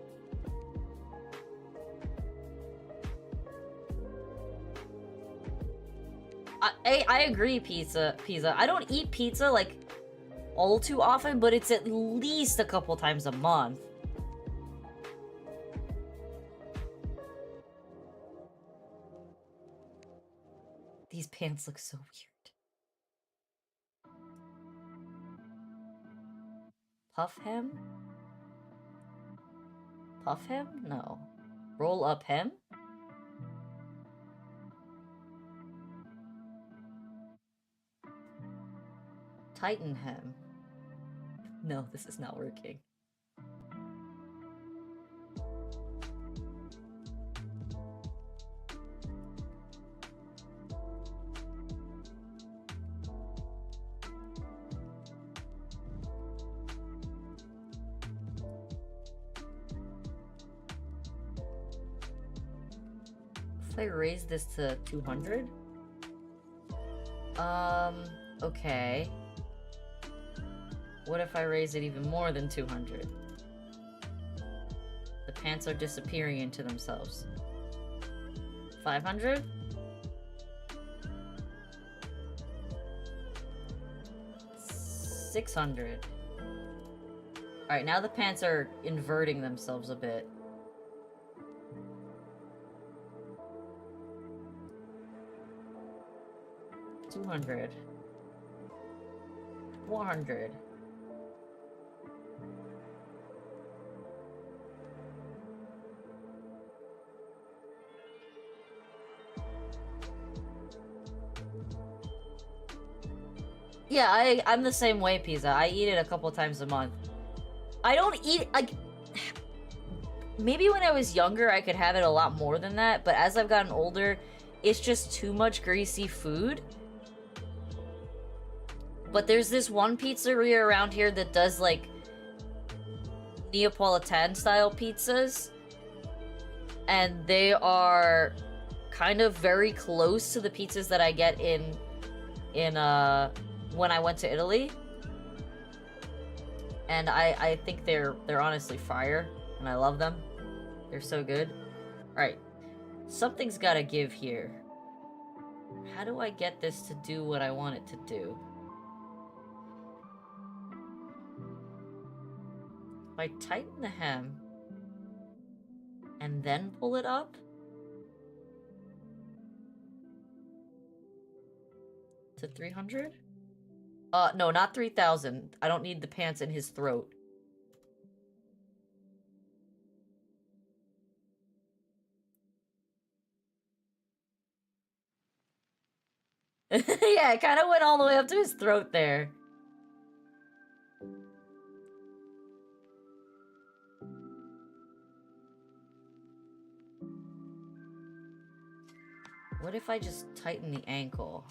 I agree, pizza. I don't eat pizza, like, all too often, but it's at least a couple times a month. These pants look so weird. Puff hem? Puff hem? No. Roll up hem? Tighten hem. No, this is not working. If I raise this to 200? Okay. What if I raise it even more than 200? The pants are disappearing into themselves. 500? $600. Alright, now the pants are inverting themselves a bit. $200. $400. Yeah, I'm the same way, Pizza. I eat it a couple times a month. I don't eat, like... Maybe when I was younger, I could have it a lot more than that, but as I've gotten older, it's just too much greasy food. But there's this one pizzeria around here that does, like, Neapolitan-style pizzas. And they are kind of very close to the pizzas that I get in when I went to Italy. And I think they're honestly fire, and I love them. They're so good. Alright. Something's gotta give here. How do I get this to do what I want it to do? If I tighten the hem and then pull it up? To 300? No, not 3,000. I don't need the pants in his throat. Yeah, it kind of went all the way up to his throat there. What if I just tighten the ankle?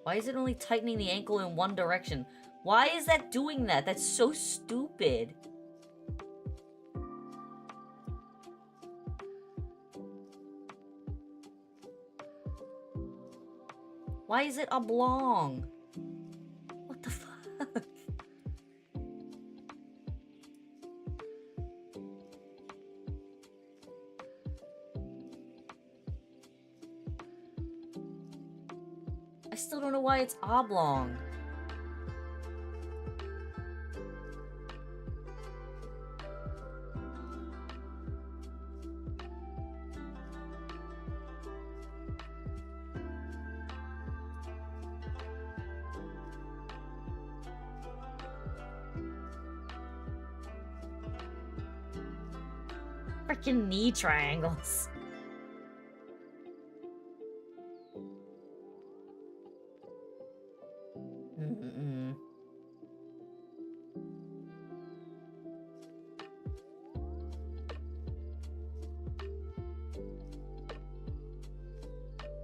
Why is it only tightening the ankle in one direction? Why is that doing that? That's so stupid. Why is it oblong? What the fuck? I still don't know why it's oblong. Freaking knee triangles.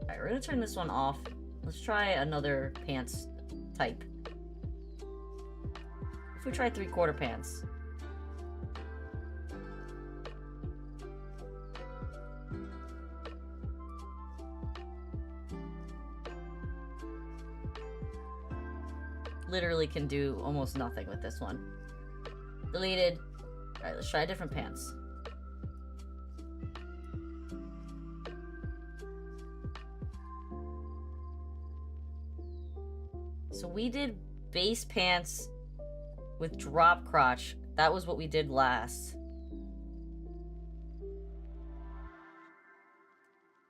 Alright, we're gonna turn this one off. Let's try another pants type. If we try 3/4 pants. Literally can do almost nothing with this one. Deleted. Alright, let's try different pants. So we did base pants with drop crotch. That was what we did last.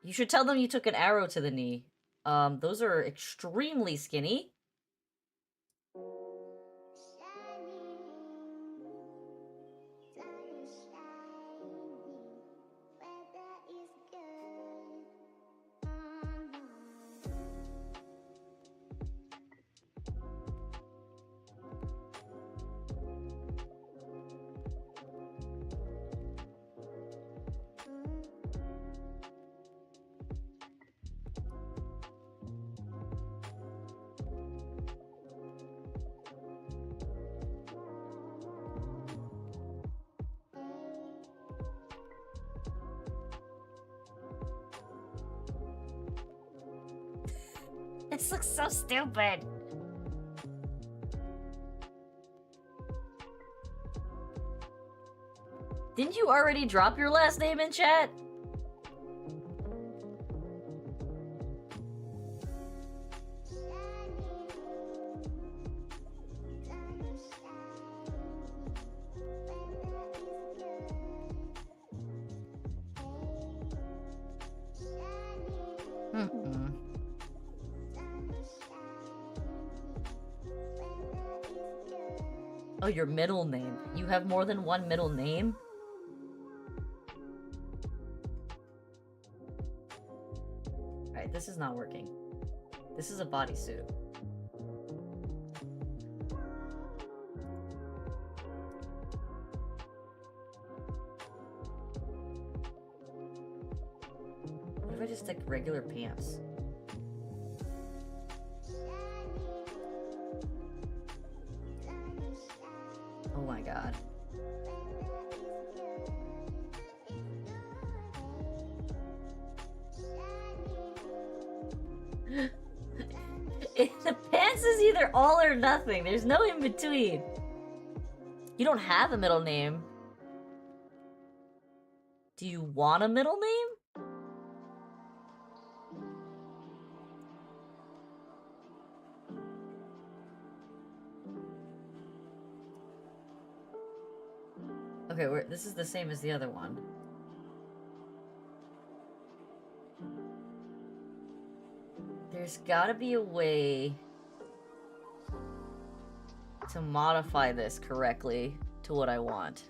You should tell them you took an arrow to the knee. Those are extremely skinny. This looks so stupid. Didn't you already drop your last name in chat? Oh, your middle name. You have more than one middle name? Alright, this is not working. This is a bodysuit. What if I just stick regular pants? Oh my god. The pants is either all or nothing. There's no in between. You don't have a middle name. Do you want a middle name? Okay, this is the same as the other one. There's gotta be a way to modify this correctly to what I want.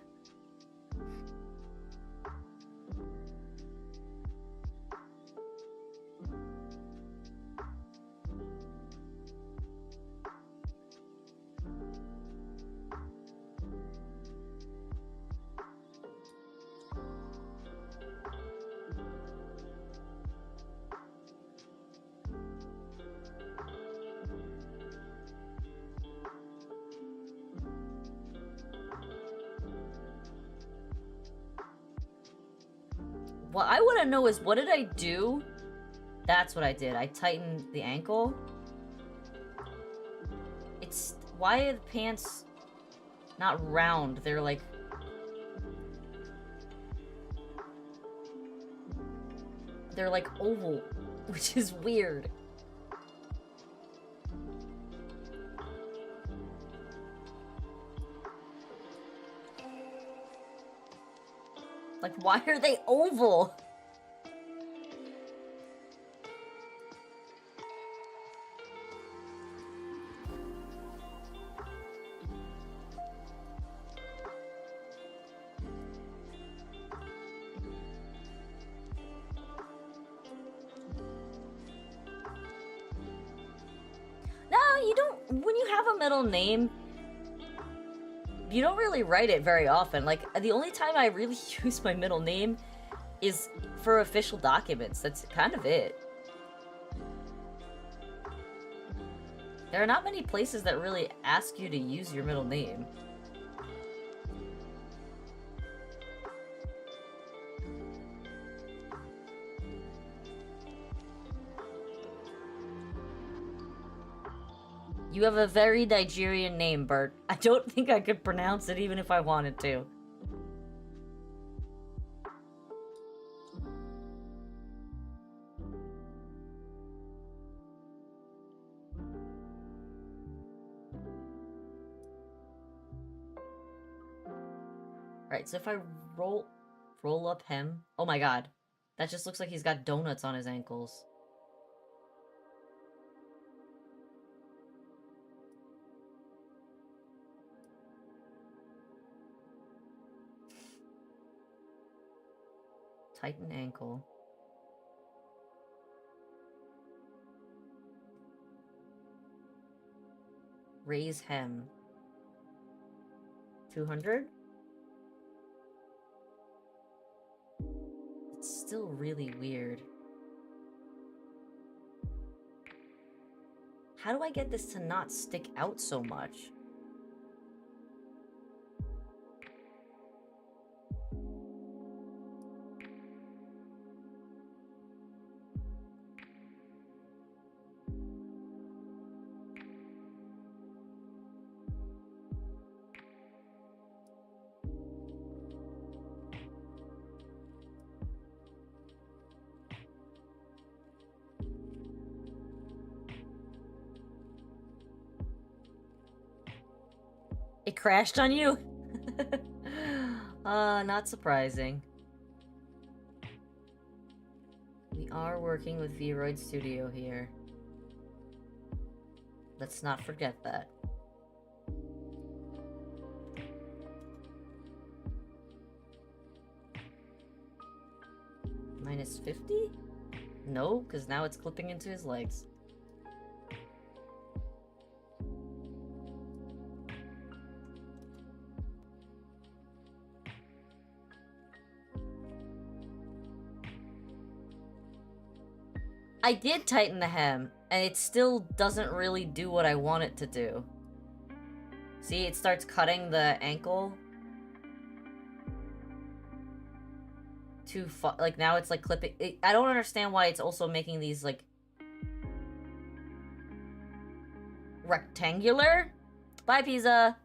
What I want to know is, what did I do? That's what I did. I tightened the ankle. It's... Why are the pants not round? They're like... They're like oval, which is weird. Like, why are they oval? No, you don't. When you have a middle name, you don't really write it very often. Like, the only time I really use my middle name is for official documents. That's kind of it. There are not many places that really ask you to use your middle name. You have a very Nigerian name, Bert. I don't think I could pronounce it even if I wanted to. Right, so if I roll up him... Oh my god. That just looks like he's got donuts on his ankles. Tighten ankle. Raise hem. 200? It's still really weird. How do I get this to not stick out so much? It crashed on you? Not surprising. We are working with Vroid Studio here. Let's not forget that. Minus 50? No, because now it's clipping into his legs. I did tighten the hem, and it still doesn't really do what I want it to do. See, it starts cutting the ankle. Too far. Like, now it's, like, clipping. I don't understand why it's also making these, like... rectangular? Bye, pizza!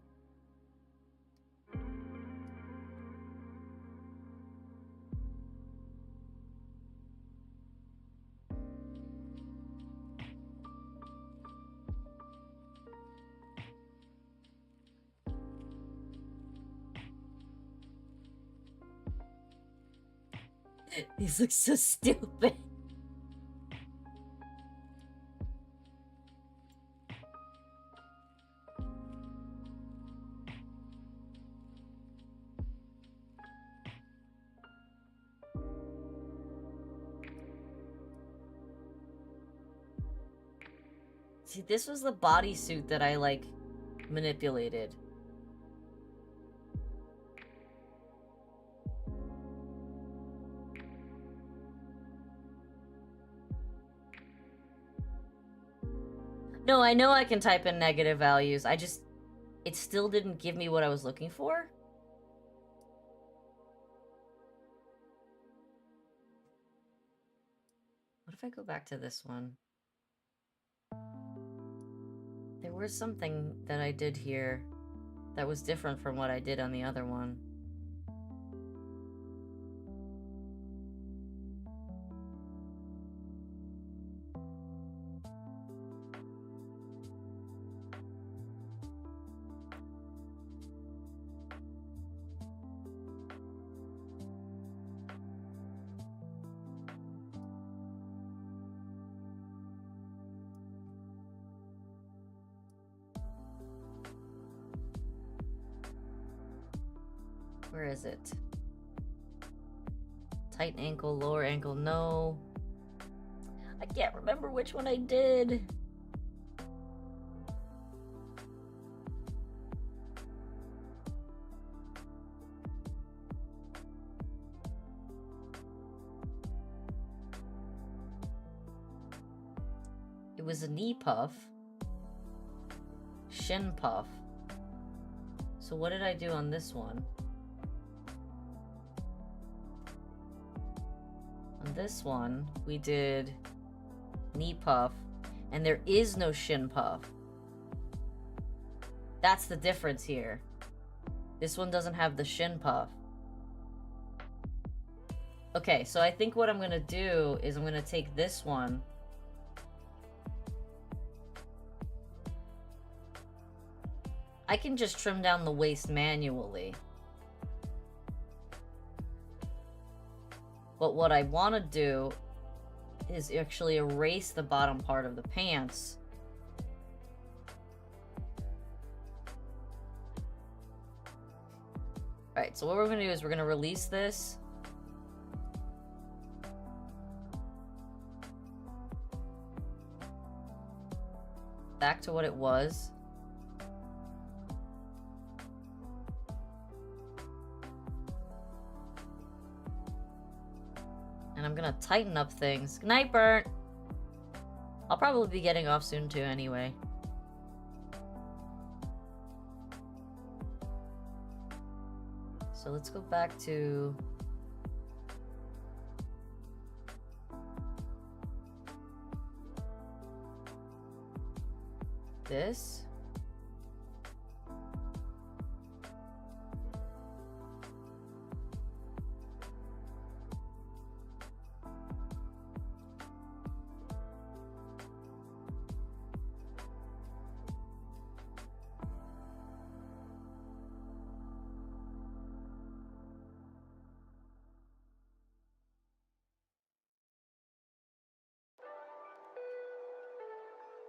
These look so stupid. See, this was the bodysuit that I, like, manipulated. No, I know I can type in negative values. I just... It still didn't give me what I was looking for. if I go back to this one? There was something that I did here that was different from what I did on the other one. Where is it? Tight ankle, lower ankle, no. I can't remember which one I did. It was a knee puff. Shin puff. So what did I do on this one? On this one, we did knee puff, and there is no shin puff. That's the difference here. This one doesn't have the shin puff. Okay, so I think what I'm gonna do is I'm gonna take this one. I can just trim down the waist manually. But what I want to do is actually erase the bottom part of the pants. Alright, so what we're going to do is we're going to release this. Back to what it was. And I'm gonna tighten up things. Good night, Burnt! I'll probably be getting off soon too anyway. So let's go back to... this.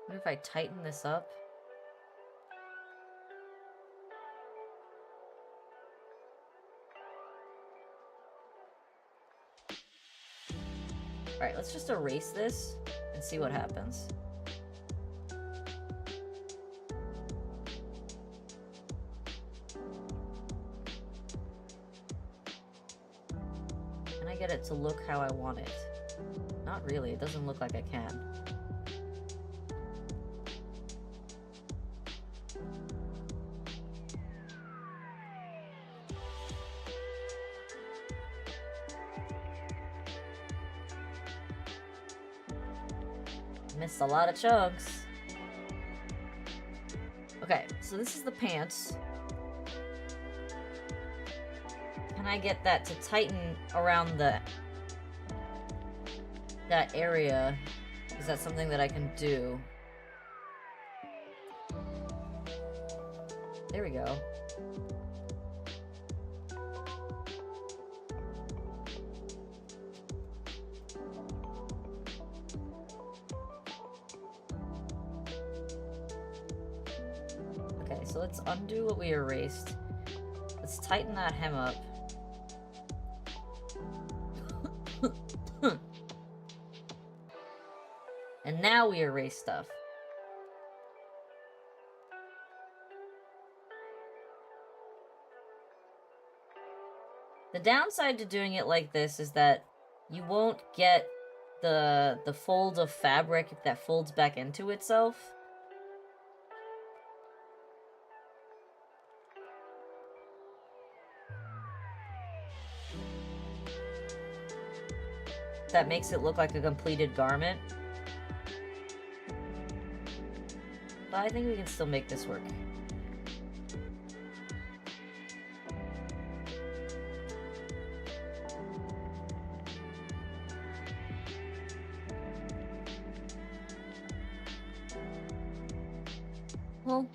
What if I tighten this up? Alright, let's just erase this and see what happens. Can I get it to look how I want it? Not really, it doesn't look like I can. Missed a lot of chunks. Okay, so this is the pants. Can I get that to tighten around that area? Is that something that I can do? There we go. So let's undo what we erased. Let's tighten that hem up. And now we erase stuff. The downside to doing it like this is that you won't get the fold of fabric that folds back into itself. that makes it look like a completed garment. But I think we can still make this work. Well,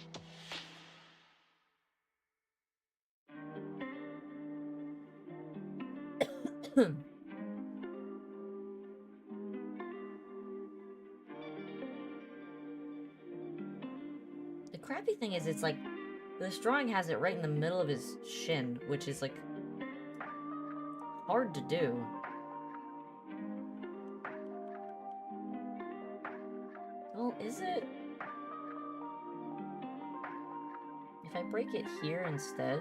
the crappy thing is, it's like this drawing has it right in the middle of his shin, which is like hard to do. Well, is it? If I break it here instead.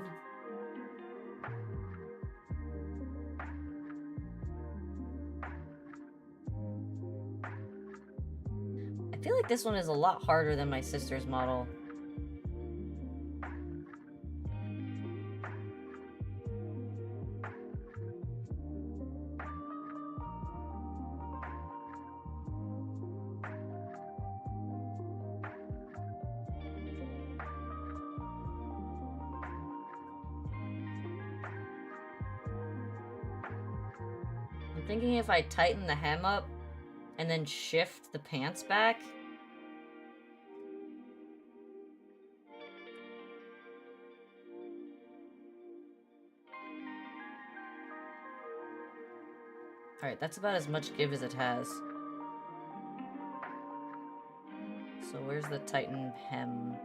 I feel like this one is a lot harder than my sister's model. I'm thinking if I tighten the hem up and then shift the pants back. Alright, that's about as much give as it has. So where's the tighten hem?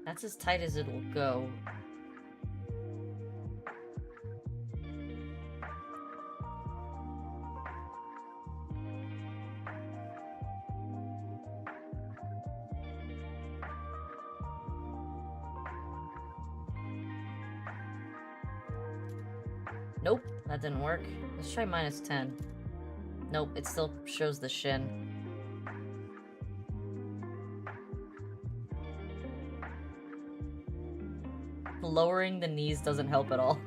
That's as tight as it'll go. Nope, that didn't work. Let's try -10. Nope, it still shows the shin. Lowering the knees doesn't help at all.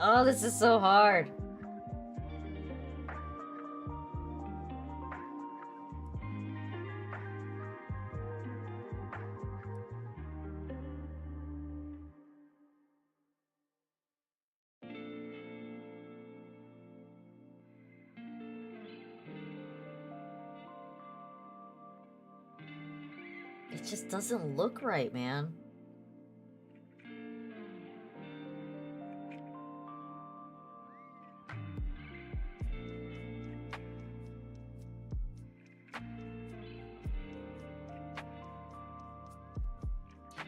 Oh, this is so hard. It just doesn't look right, man.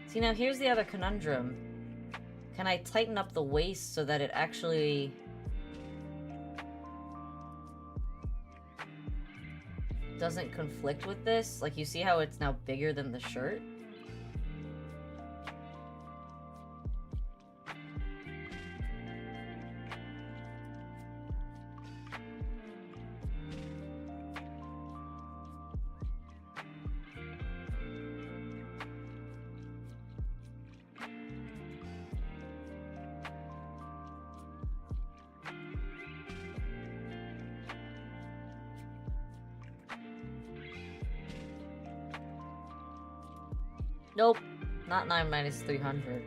See, now here's the other conundrum. Can I tighten up the waist so that it actually... doesn't conflict with this? Like, you see how it's now bigger than the shirt? Nope, not 9 minus 300.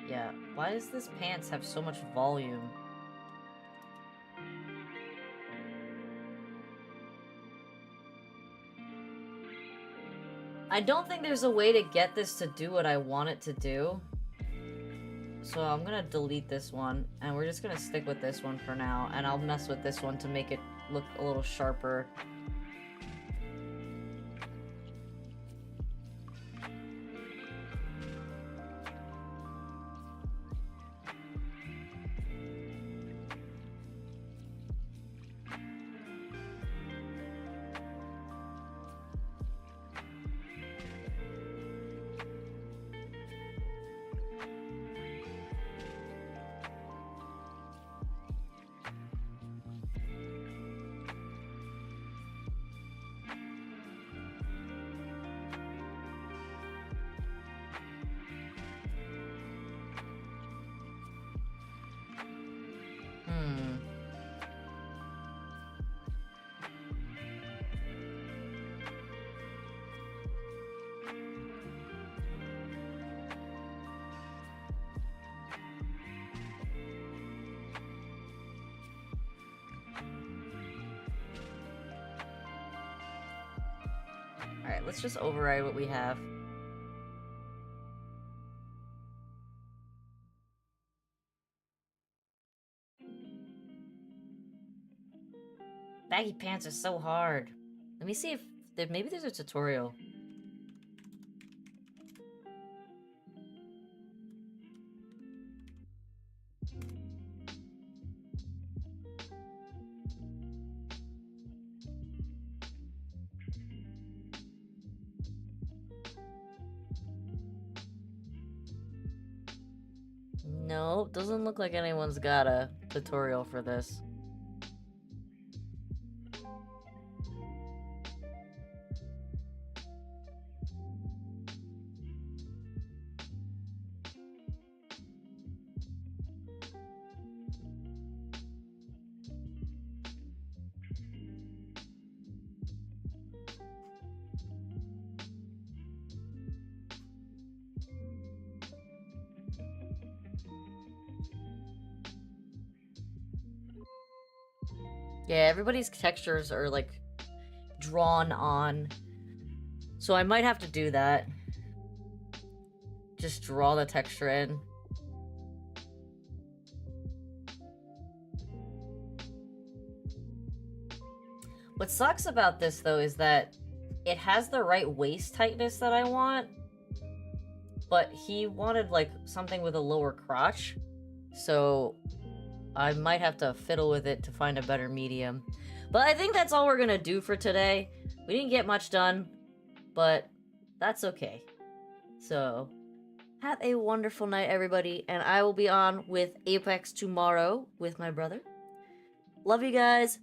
Yeah, why does this pants have so much volume? I don't think there's a way to get this to do what I want it to do. So I'm gonna delete this one, and we're just gonna stick with this one for now, and I'll mess with this one to make it look a little sharper. Alright, let's just override what we have. Baggy pants are so hard. Let me see if maybe there's a tutorial. No, doesn't look like anyone's got a tutorial for this. Yeah, everybody's textures are, like, drawn on. So I might have to do that. Just draw the texture in. What sucks about this, though, is that it has the right waist tightness that I want, but he wanted, like, something with a lower crotch, so I might have to fiddle with it to find a better medium. But I think that's all we're gonna do for today. We didn't get much done, but that's okay. So, have a wonderful night, everybody, and I will be on with Apex tomorrow with my brother. Love you guys.